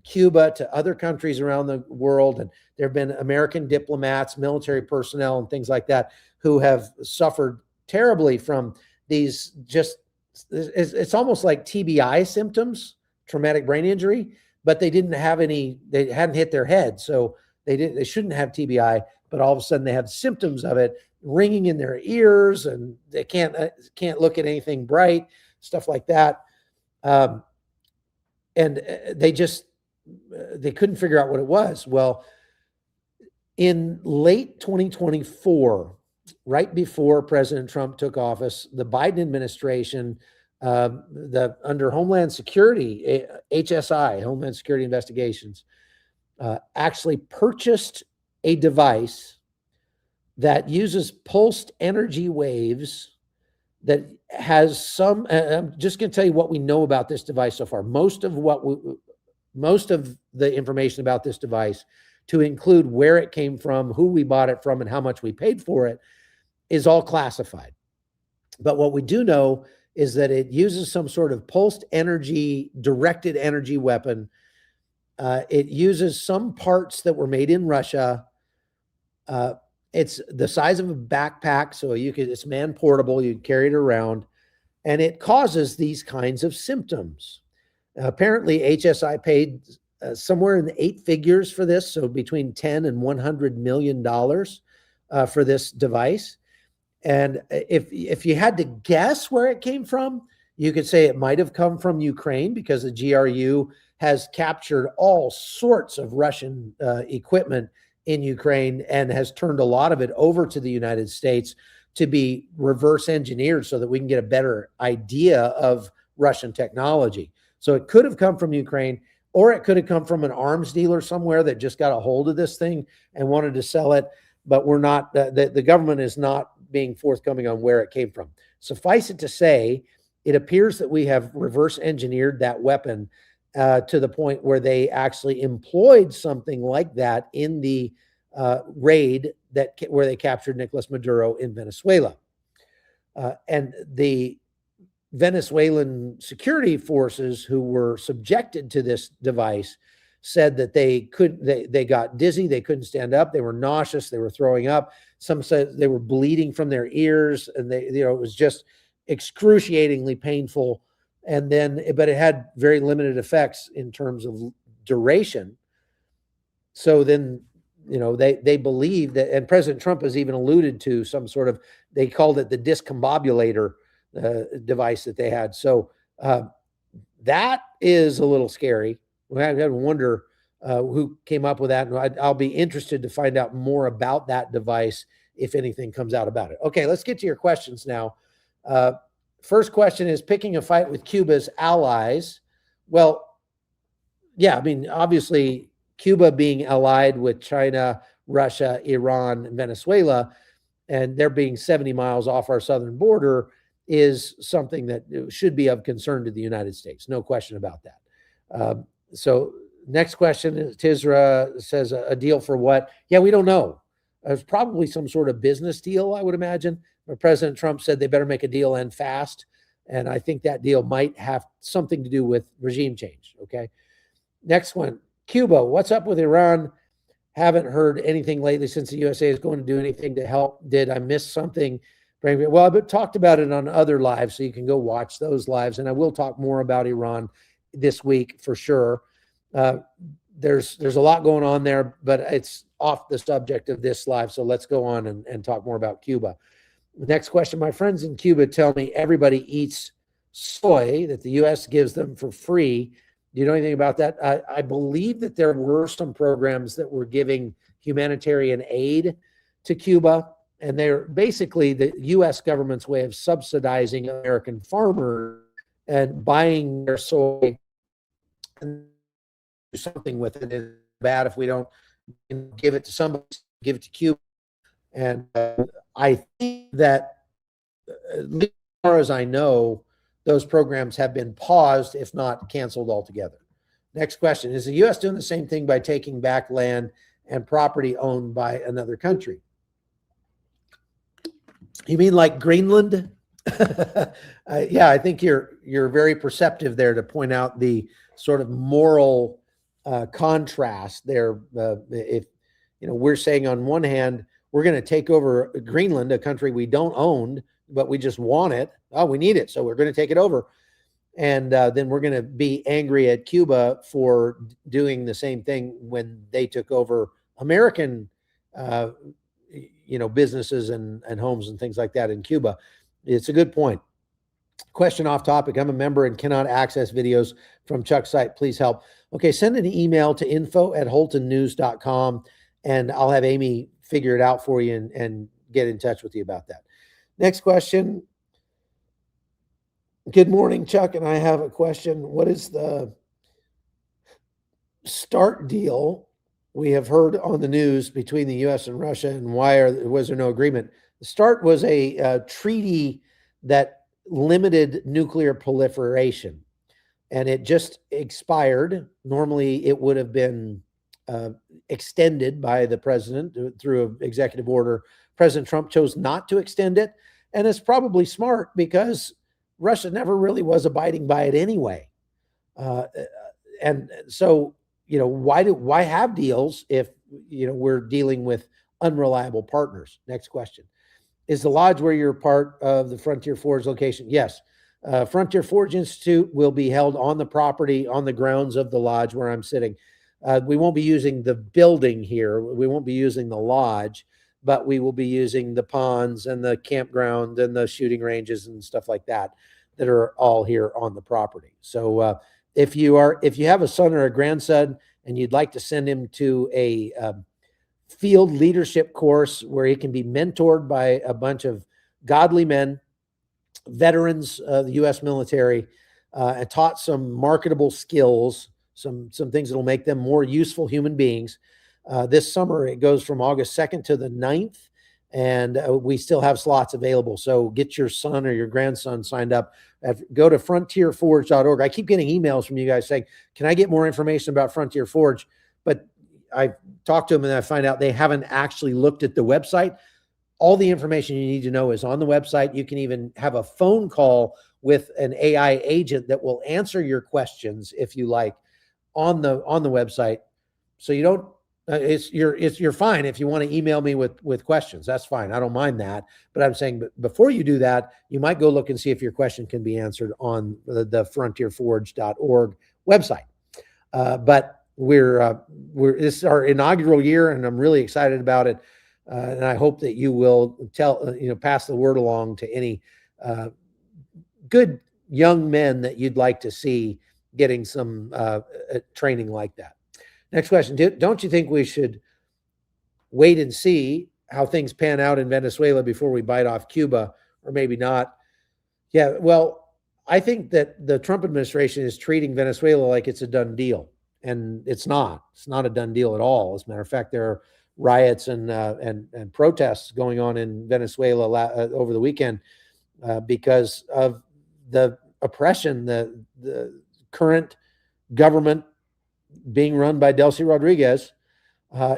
Cuba to other countries around the world, and there have been American diplomats, military personnel, and things like that who have suffered terribly from these. It's almost like TBI symptoms, traumatic brain injury, but they didn't have any. They hadn't hit their head, so they shouldn't have TBI. But all of a sudden, they have symptoms of it, ringing in their ears, and they can't look at anything bright, stuff like that. And they couldn't figure out what it was. Well, in late 2024, right before President Trump took office, the Biden administration, under Homeland Security, HSI, Homeland Security Investigations, actually purchased a device that uses pulsed energy waves that has some. I'm just going to tell you what we know about this device so far. Most of the information about this device, to include where it came from, who we bought it from, and how much we paid for it, is all classified. But what we do know is that it uses some sort of pulsed energy, directed energy weapon. It uses some parts that were made in Russia. It's the size of a backpack, so it's man portable. You carry it around, and it causes these kinds of symptoms. Apparently, HSI paid somewhere in the 8 figures for this, so between $10 and $100 million for this device. And if you had to guess where it came from, you could say it might have come from Ukraine, because the GRU has captured all sorts of Russian equipment in Ukraine and has turned a lot of it over to the United States to be reverse engineered so that we can get a better idea of Russian technology. So it could have come from Ukraine, or it could have come from an arms dealer somewhere that just got a hold of this thing and wanted to sell it. But we're not, the government is not being forthcoming on where it came from. Suffice it to say, it appears that we have reverse engineered that weapon to the point where they actually employed something like that in the raid where they captured Nicolás Maduro in Venezuela. And the Venezuelan security forces who were subjected to this device said that they got dizzy, they couldn't stand up, they were nauseous, they were throwing up. Some said they were bleeding from their ears, and it was just excruciatingly painful. And then, but it had very limited effects in terms of duration. So then, they believe that, and President Trump has even alluded to some sort of, they called it the discombobulator device that they had. So that is a little scary. I have to wonder who came up with that. And I'll be interested to find out more about that device if anything comes out about it. Okay, let's get to your questions now. First question is picking a fight with Cuba's allies. Well, yeah, I mean, obviously, Cuba being allied with China, Russia, Iran, and Venezuela, and they're being 70 miles off our southern border, is something that should be of concern to the United States. No question about that. So next question is, Tisra says, a deal for what? Yeah, we don't know. It's probably some sort of business deal, I would imagine. But President Trump said they better make a deal and fast. And I think that deal might have something to do with regime change. Okay. Next one, Cuba. What's up with Iran? Haven't heard anything lately since the USA is going to do anything to help. Did I miss something? Well, I've talked about it on other lives, so you can go watch those lives. And I will talk more about Iran this week for sure. There's a lot going on there, but it's off the subject of this live. So let's go on and talk more about Cuba. The next question, my friends in Cuba tell me everybody eats soy that the U.S. gives them for free. Do you know anything about that? I believe that there were some programs that were giving humanitarian aid to Cuba, and they're basically the U.S. government's way of subsidizing American farmers and buying their soy and do something with it. It's bad if we don't give it to somebody, give it to Cuba. And I think that, as far as I know, those programs have been paused, if not canceled altogether. Next question, is the U.S. doing the same thing by taking back land and property owned by another country? You mean like Greenland? Yeah, I think you're very perceptive there to point out the sort of moral contrast there. If we're saying on one hand, we're going to take over Greenland, a country we don't own, but we just want it. Oh, we need it, so we're going to take it over. And then we're going to be angry at Cuba for doing the same thing when they took over American, businesses and homes and things like that in Cuba. It's a good point. Question off topic. I'm a member and cannot access videos from Chuck's site. Please help. Okay, send an email to info@holtonnews.com, and I'll have Amy figure it out for you and get in touch with you about that. Next question. Good morning, Chuck, and I have a question. What is the START deal we have heard on the news between the U.S. and Russia, and why was there no agreement? The START was a treaty that limited nuclear proliferation, and it just expired. Normally, it would have been extended by the president through an executive order. President Trump chose not to extend it, and it's probably smart because Russia never really was abiding by it anyway. And so, why have deals if, we're dealing with unreliable partners? Next question. Is the lodge where you're part of the Frontier Forge location? Yes. Frontier Forge Institute will be held on the property, on the grounds of the lodge where I'm sitting. We won't be using the building here. We won't be using the lodge, but we will be using the ponds and the campground and the shooting ranges and stuff like that are all here on the property. So if you have a son or a grandson and you'd like to send him to a field leadership course where he can be mentored by a bunch of godly men, veterans of the U.S. military, and taught some marketable skills, some things that will make them more useful human beings. This summer, it goes from August 2nd to the 9th, and we still have slots available. So get your son or your grandson signed up. Go to frontierforge.org. I keep getting emails from you guys saying, can I get more information about Frontier Forge? But I talked to them and I find out they haven't actually looked at the website. All the information you need to know is on the website. You can even have a phone call with an AI agent that will answer your questions if you like on the website. So you don't you're fine if you want to email me with questions. That's fine. I don't mind that. But I'm saying before you do that, you might go look and see if your question can be answered on the frontierforge.org website. But we're this is our inaugural year, and I'm really excited about it. And I hope that you will pass the word along to any good young men that you'd like to see getting some training like that. Next question. Don't you think we should wait and see how things pan out in Venezuela before we bite off Cuba, or maybe not? Yeah, well, I think that the Trump administration is treating Venezuela like it's a done deal, and it's not. It's not a done deal at all. As a matter of fact, there are riots and protests going on in Venezuela over the weekend because of the oppression, the current government being run by Delcy Rodriguez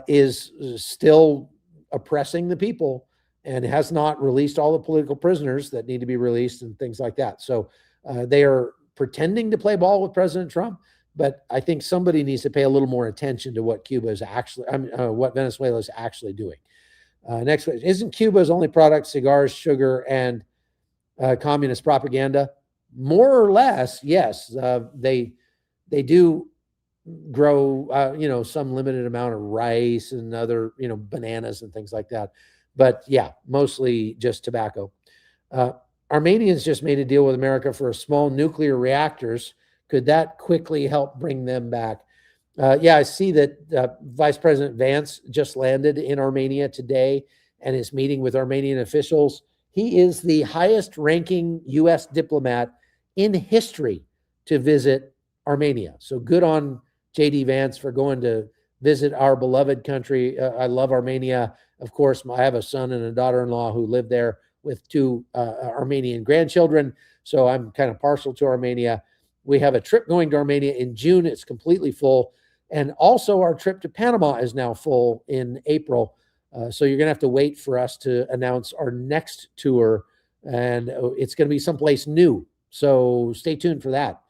is still oppressing the people and has not released all the political prisoners that need to be released and things like that. So they are pretending to play ball with President Trump, but I think somebody needs to pay a little more attention to what what Venezuela is actually doing. Next question. Isn't Cuba's only product cigars, sugar, and communist propaganda? More or less, yes. They do grow, some limited amount of rice and other, bananas and things like that. But yeah, mostly just tobacco. Armenians just made a deal with America for small nuclear reactors. Could that quickly help bring them back? Yeah, I see that Vice President Vance just landed in Armenia today and is meeting with Armenian officials. He is the highest ranking U.S. diplomat in history to visit Armenia. So good on J.D. Vance for going to visit our beloved country. I love Armenia. Of course, I have a son and a daughter-in-law who live there with two Armenian grandchildren. So I'm kind of partial to Armenia. We have a trip going to Armenia in June. It's completely full. And also our trip to Panama is now full in April. So you're going to have to wait for us to announce our next tour. And it's going to be someplace new. So stay tuned for that.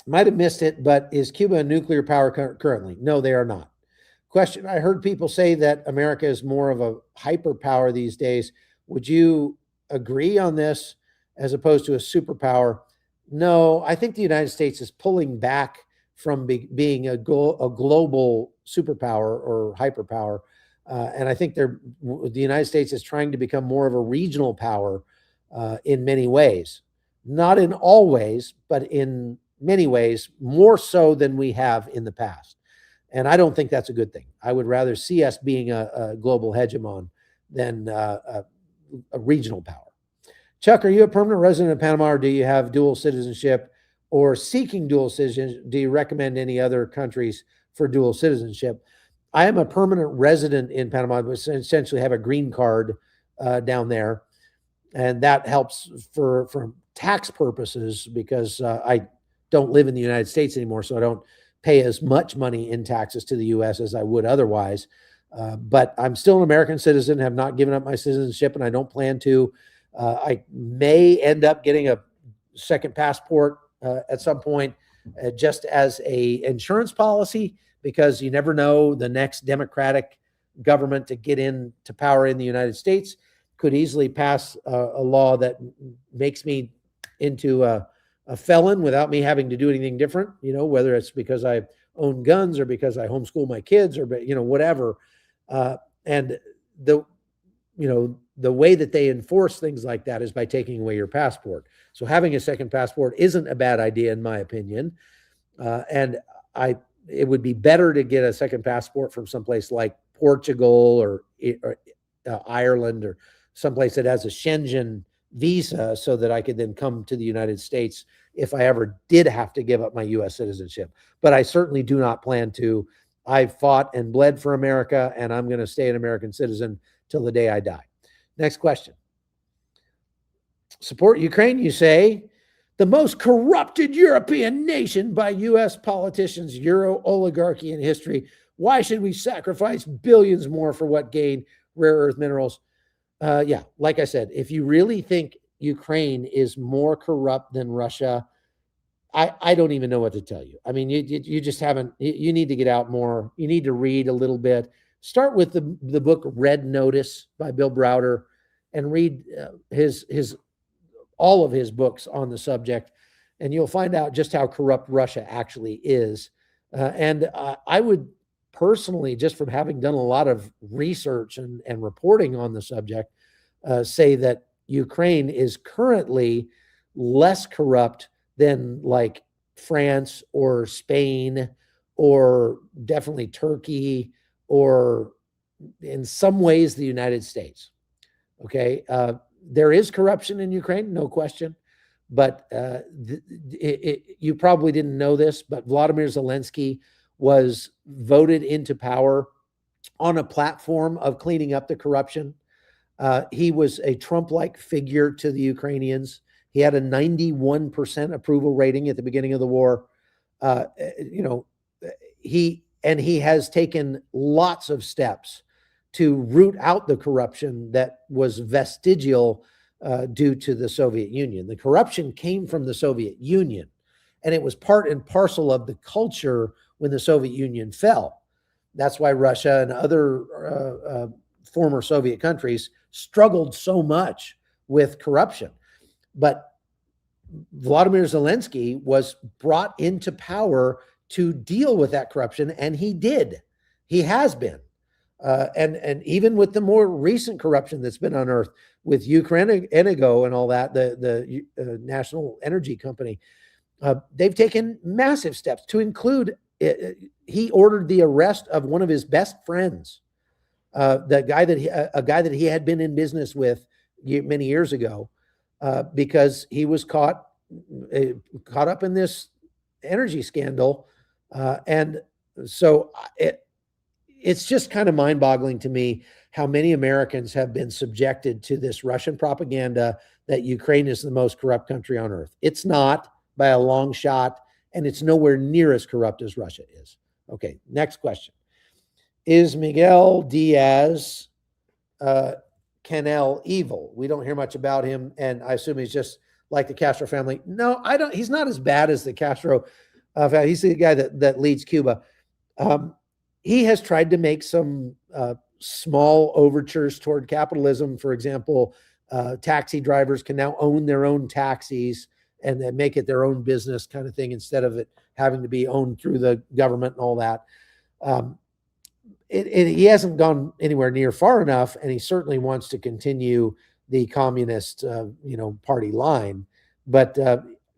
Might have missed it, but is Cuba a nuclear power currently? No, they are not. Question. I heard people say that America is more of a hyperpower these days. Would you agree on this as opposed to a superpower? No, I think the United States is pulling back from being a global superpower or hyperpower. And I think the United States is trying to become more of a regional power in many ways. Not in all ways, but in many ways, more so than we have in the past. And I don't think that's a good thing. I would rather see us being a global hegemon than a regional power. Chuck, are you a permanent resident of Panama, or do you have dual citizenship, or seeking dual citizenship? Do you recommend any other countries for dual citizenship? I am a permanent resident in Panama, but essentially have a green card down there. And that helps for tax purposes because I don't live in the United States anymore, so I don't pay as much money in taxes to the U.S. as I would otherwise. But I'm still an American citizen, have not given up my citizenship, and I don't plan to. I may end up getting a second passport at some point just as a insurance policy, because you never know, the next Democratic government to get into power in the United States could easily pass a law that makes me into a felon without me having to do anything different, whether it's because I own guns or because I homeschool my kids or, whatever. And the way that they enforce things like that is by taking away your passport. So having a second passport isn't a bad idea, in my opinion. And it would be better to get a second passport from someplace like Portugal or Ireland or someplace that has a Schengen visa, so that I could then come to the United States if I ever did have to give up my U.S. citizenship. But I certainly do not plan to. I fought and bled for America, and I'm going to stay an American citizen till the day I die. Next question. Support Ukraine, you say. The most corrupted European nation by U.S. politicians, Euro oligarchy in history. Why should we sacrifice billions more for what gain? rare earth minerals. Yeah, like I said, if you really think Ukraine is more corrupt than Russia, I don't even know what to tell you. I mean, you just haven't. You need to get out more. You need to read a little bit. Start with the book Red Notice by Bill Browder, and read his all of his books on the subject, and you'll find out just how corrupt Russia actually is. And I would personally, just from having done a lot of research and reporting on the subject, say that Ukraine is currently less corrupt than like France or Spain or definitely Turkey or in some ways the United States. Okay. There is corruption in Ukraine, no question. But you probably didn't know this, but Vladimir Zelensky was voted into power on a platform of cleaning up the corruption. He was a Trump-like figure to the Ukrainians. He had a 91% approval rating at the beginning of the war. He has taken lots of steps to root out the corruption that was vestigial due to the Soviet Union. The corruption came from the Soviet Union, and it was part and parcel of the culture when the Soviet Union fell. That's why Russia and other former Soviet countries struggled so much with corruption. But Vladimir Zelensky was brought into power to deal with that corruption, and he did. He has been. And even with the more recent corruption that's been unearthed with Ukrenergo and all that, the National Energy Company, they've taken massive steps to include, he ordered the arrest of one of his best friends, a guy that he had been in business with many years ago, because he was caught up in this energy scandal. And so it's just kind of mind-boggling to me how many Americans have been subjected to this Russian propaganda that Ukraine is the most corrupt country on earth. It's not by a long shot, and it's nowhere near as corrupt as Russia is. Okay, next question. Is Miguel Diaz Canel evil? We don't hear much about him, and I assume he's just like the Castro family. No, I don't. He's not as bad as the Castro family. He's the guy that leads Cuba. He has tried to make some small overtures toward capitalism. For example, taxi drivers can now own their own taxis and then make it their own business kind of thing instead of it having to be owned through the government and all that. He hasn't gone anywhere near far enough, and he certainly wants to continue the communist, party line. But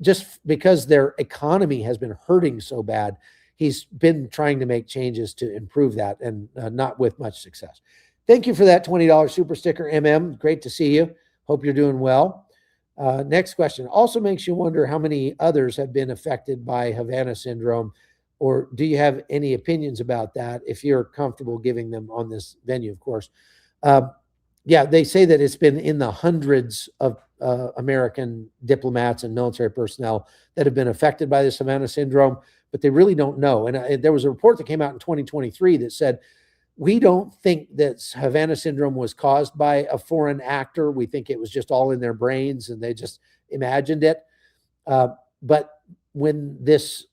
just because their economy has been hurting so bad, he's been trying to make changes to improve that, and not with much success. Thank you for that $20 super sticker, MM. Great to see you. Hope you're doing well. Next question. Also makes you wonder how many others have been affected by Havana Syndrome, or do you have any opinions about that, if you're comfortable giving them on this venue, of course. Yeah, they say that it's been in the hundreds of American diplomats and military personnel that have been affected by this Havana Syndrome, but they really don't know. And there was a report that came out in 2023 that said, we don't think that Havana Syndrome was caused by a foreign actor. We think it was just all in their brains and they just imagined it. But when this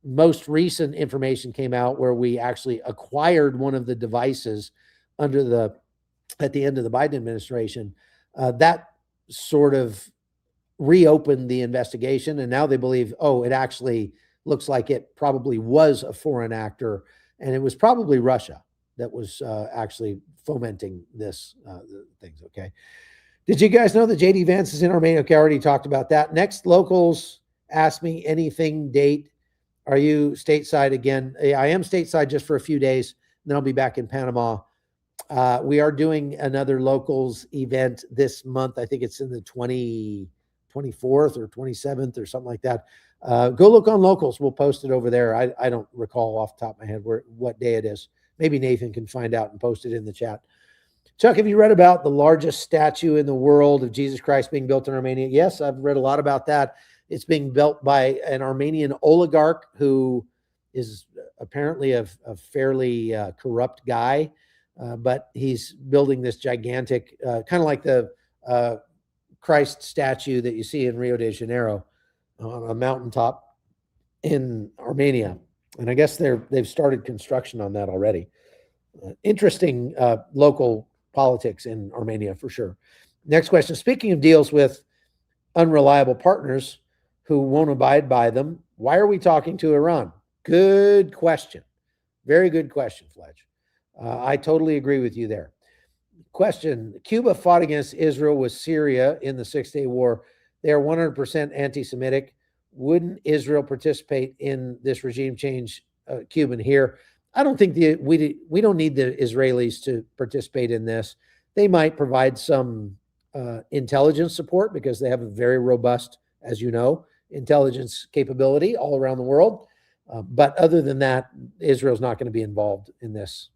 most recent information came out, where we actually acquired one of the devices at the end of the Biden administration, that sort of reopened the investigation. And now they believe, it actually looks like it probably was a foreign actor, and it was probably Russia that was actually fomenting this things. Okay. Did you guys know that JD Vance is in Armenia? Okay, I already talked about that. Next, locals ask me anything date. Are you stateside again? I am stateside just for a few days, then I'll be back in Panama. We are doing another locals event this month. I think it's in the 24th or 27th or something like that. Go look on locals. We'll post it over there. I don't recall off the top of my head what day it is. Maybe Nathan can find out and post it in the chat. Chuck, have you read about the largest statue in the world of Jesus Christ being built in Armenia? Yes, I've read a lot about that. It's being built by an Armenian oligarch who is apparently a fairly corrupt guy. but he's building this gigantic, kind of like the Christ statue that you see in Rio de Janeiro on a mountaintop in Armenia. And I guess they've started construction on that already. Interesting local politics in Armenia for sure. Next question. Speaking of deals with unreliable partners who won't abide by them, why are we talking to Iran? Good question. Very good question, Fletch. I totally agree with you there. Question. Cuba fought against Israel with Syria in the Six-Day War. They are 100% anti-Semitic. Wouldn't Israel participate in this regime change, Cuban here? I don't think we don't need the Israelis to participate in this. They might provide some intelligence support because they have a very robust, as you know, intelligence capability all around the world. But other than that, Israel's not going to be involved in this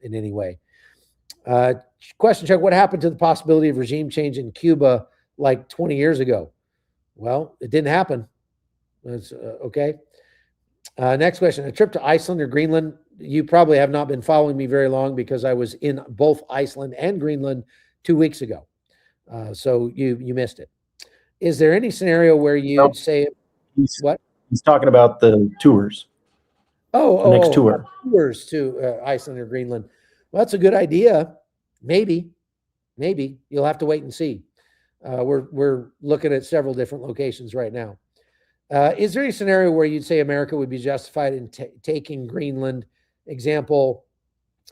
in any way. Question, Chuck, what happened to the possibility of regime change in Cuba like 20 years ago? Well, it didn't happen. That's okay. Next question, a trip to Iceland or Greenland. You probably have not been following me very long because I was in both Iceland and Greenland 2 weeks ago. So you missed it. Is there any scenario where you'd say what? He's talking about the tours. The next tour. Tours to Iceland or Greenland. Well, that's a good idea. Maybe you'll have to wait and see. We're looking at several different locations right now. Is there any scenario where you'd say America would be justified in taking Greenland? Example,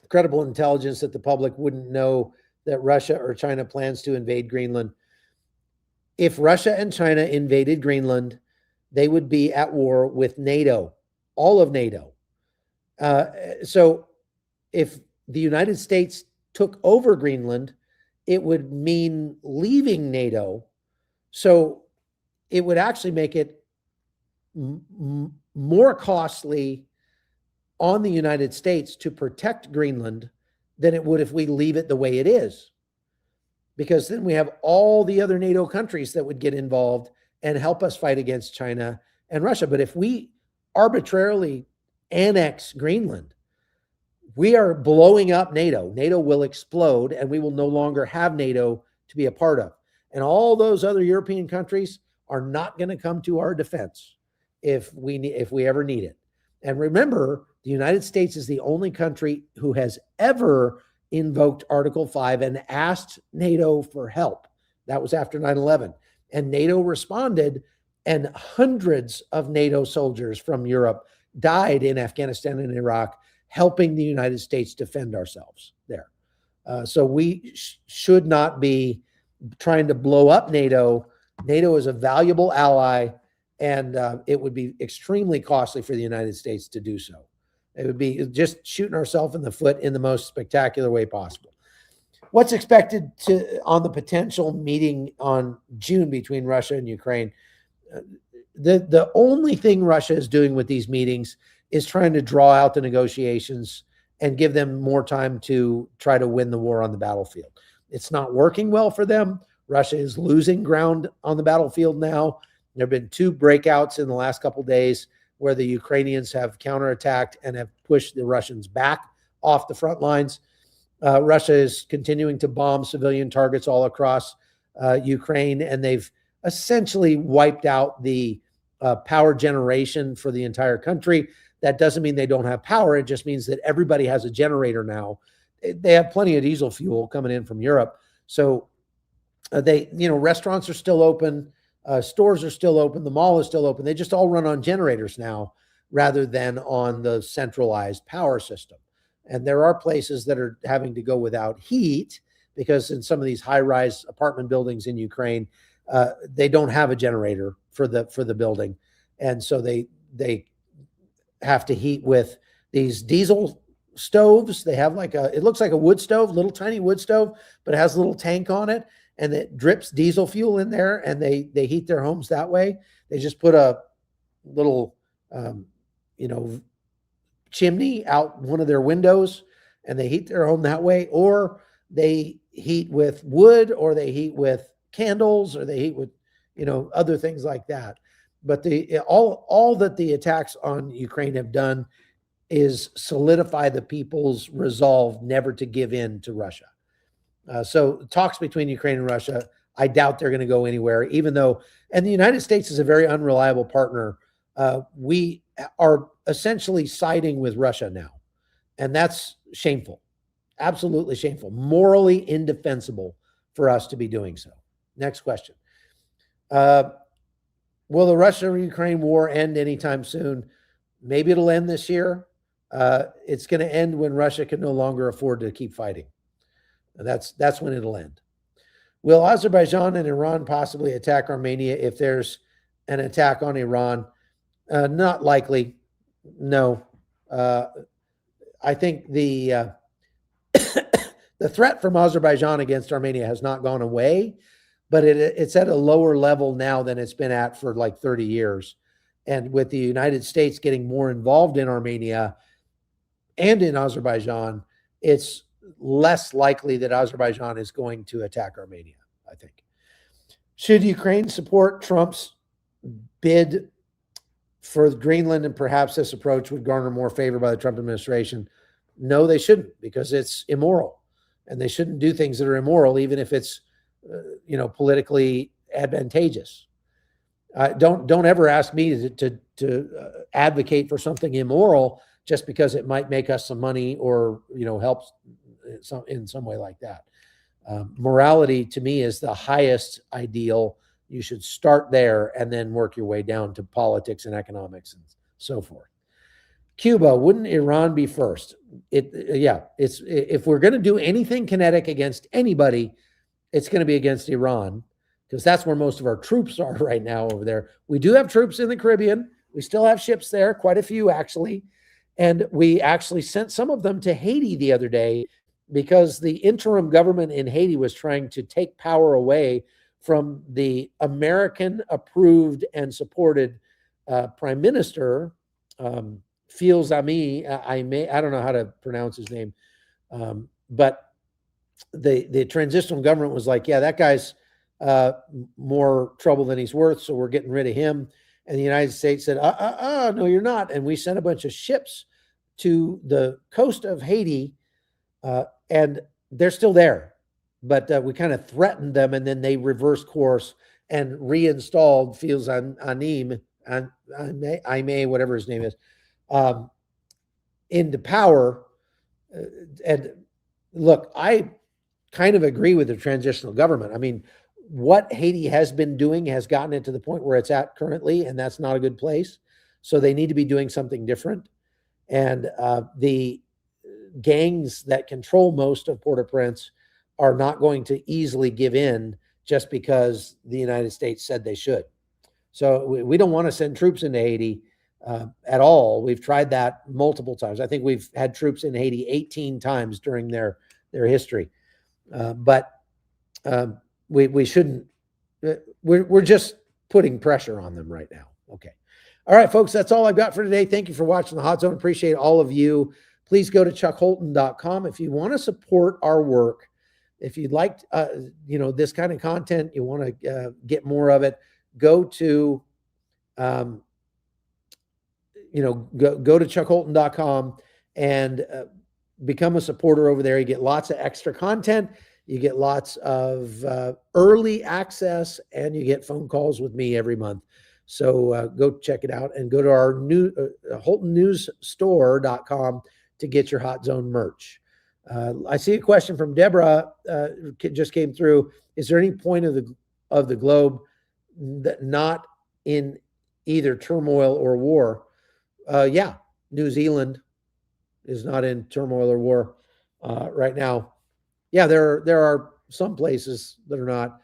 credible intelligence that the public wouldn't know that Russia or China plans to invade Greenland. If Russia and China invaded Greenland, they would be at war with NATO, all of NATO. So if the United States took over Greenland, it would mean leaving NATO. So it would actually make it more costly on the United States to protect Greenland than it would if we leave it the way it is. Because then we have all the other NATO countries that would get involved and help us fight against China and Russia. But if we arbitrarily annex Greenland, we are blowing up NATO. NATO will explode and we will no longer have NATO to be a part of. And all those other European countries are not going to come to our defense if we ever need it. And remember, the United States is the only country who has ever invoked Article 5 and asked NATO for help. That was after 9/11. And NATO responded, and hundreds of NATO soldiers from Europe died in Afghanistan and Iraq, helping the United States defend ourselves there. So we should not be trying to blow up NATO. NATO is a valuable ally, and it would be extremely costly for the United States to do so. It would be just shooting ourselves in the foot in the most spectacular way possible. What's expected on the potential meeting on June between Russia and Ukraine? The only thing Russia is doing with these meetings is trying to draw out the negotiations and give them more time to try to win the war on the battlefield. It's not working well for them. Russia is losing ground on the battlefield now. There have been 2 breakouts in the last couple of days where the Ukrainians have counterattacked and have pushed the Russians back off the front lines. Russia is continuing to bomb civilian targets all across Ukraine, and they've essentially wiped out the power generation for the entire country. That doesn't mean they don't have power. It just means that everybody has a generator now. They have plenty of diesel fuel coming in from Europe. So restaurants are still open. Stores are still open. The mall is still open. They just all run on generators now rather than on the centralized power system. And there are places that are having to go without heat because in some of these high-rise apartment buildings in Ukraine, they don't have a generator for the building. And so they have to heat with these diesel stoves. They have it looks like a wood stove, little tiny wood stove, but it has a little tank on it. And it drips diesel fuel in there, and they heat their homes that way. They just put a little, chimney out one of their windows, and they heat their home that way. Or they heat with wood, or they heat with candles, or they heat with, other things like that. But all that the attacks on Ukraine have done is solidify the people's resolve never to give in to Russia. So talks between Ukraine and Russia, I doubt they're going to go anywhere, even though, and the United States is a very unreliable partner. We are essentially siding with Russia now, and that's shameful, absolutely shameful, morally indefensible for us to be doing so. Next question. Will the Russia-Ukraine war end anytime soon? Maybe it'll end this year. It's going to end when Russia can no longer afford to keep fighting. That's when it'll end. Will Azerbaijan and Iran possibly attack Armenia if there's an attack on Iran? Not likely. No. I think the the threat from Azerbaijan against Armenia has not gone away, but it's at a lower level now than it's been at for like 30 years. And with the United States getting more involved in Armenia and in Azerbaijan, it's less likely that Azerbaijan is going to attack Armenia, I think. Should Ukraine support Trump's bid for Greenland, and perhaps this approach would garner more favor by the Trump administration? No, they shouldn't, because it's immoral, and they shouldn't do things that are immoral, even if it's politically advantageous. Don't ever ask me to advocate for something immoral just because it might make us some money or help in some way like that. Morality to me is the highest ideal. You should start there and then work your way down to politics and economics and so forth. Cuba, wouldn't Iran be first? If we're going to do anything kinetic against anybody, it's going to be against Iran, because that's where most of our troops are right now over there. We do have troops in the Caribbean. We still have ships there, quite a few actually. And we actually sent some of them to Haiti the other day because the interim government in Haiti was trying to take power away from the American-approved and supported Prime Minister, Fils Ami. I don't know how to pronounce his name, but the transitional government was like, yeah, that guy's more trouble than he's worth, so we're getting rid of him. And the United States said, no, you're not. And we sent a bunch of ships to the coast of Haiti, and they're still there. But we kind of threatened them, and then they reversed course and reinstalled Fils Anim, whatever his name is, into power. And look, I kind of agree with the transitional government. I mean, what Haiti has been doing has gotten it to the point where it's at currently, and that's not a good place. So they need to be doing something different. And the gangs that control most of Port-au-Prince are not going to easily give in just because the United States said they should. So we don't want to send troops into Haiti at all. We've tried that multiple times. I think we've had troops in Haiti 18 times during their history. But we shouldn't. We're just putting pressure on them right now. Okay. All right, folks, that's all I've got for today. Thank you for watching the Hot Zone. Appreciate all of you. Please go to chuckholton.com if you want to support our work. If you'd like, this kind of content, you want to get more of it, go to, go to chuckholton.com and become a supporter over there. You get lots of extra content. You get lots of early access, and you get phone calls with me every month. So go check it out, and go to our new HoltonNewsStore.com to get your Hot Zone merch. I see a question from Deborah just came through. Is there any point of the globe that not in either turmoil or war? Yeah, New Zealand is not in turmoil or war right now. Yeah, there are some places that are not.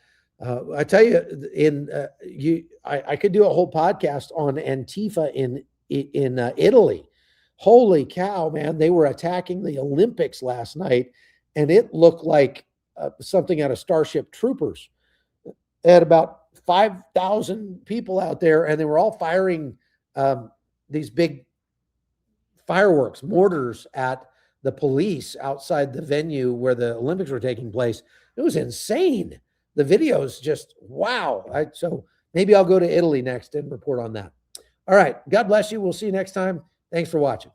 I tell you, I could do a whole podcast on Antifa in Italy. Holy cow, man! They were attacking the Olympics last night, and it looked like something out of Starship Troopers. They had about 5,000 people out there, and they were all firing these big fireworks, mortars at the police outside the venue where the Olympics were taking place. It was insane. The videos just, wow. So maybe I'll go to Italy next and report on that. All right. God bless you. We'll see you next time. Thanks for watching.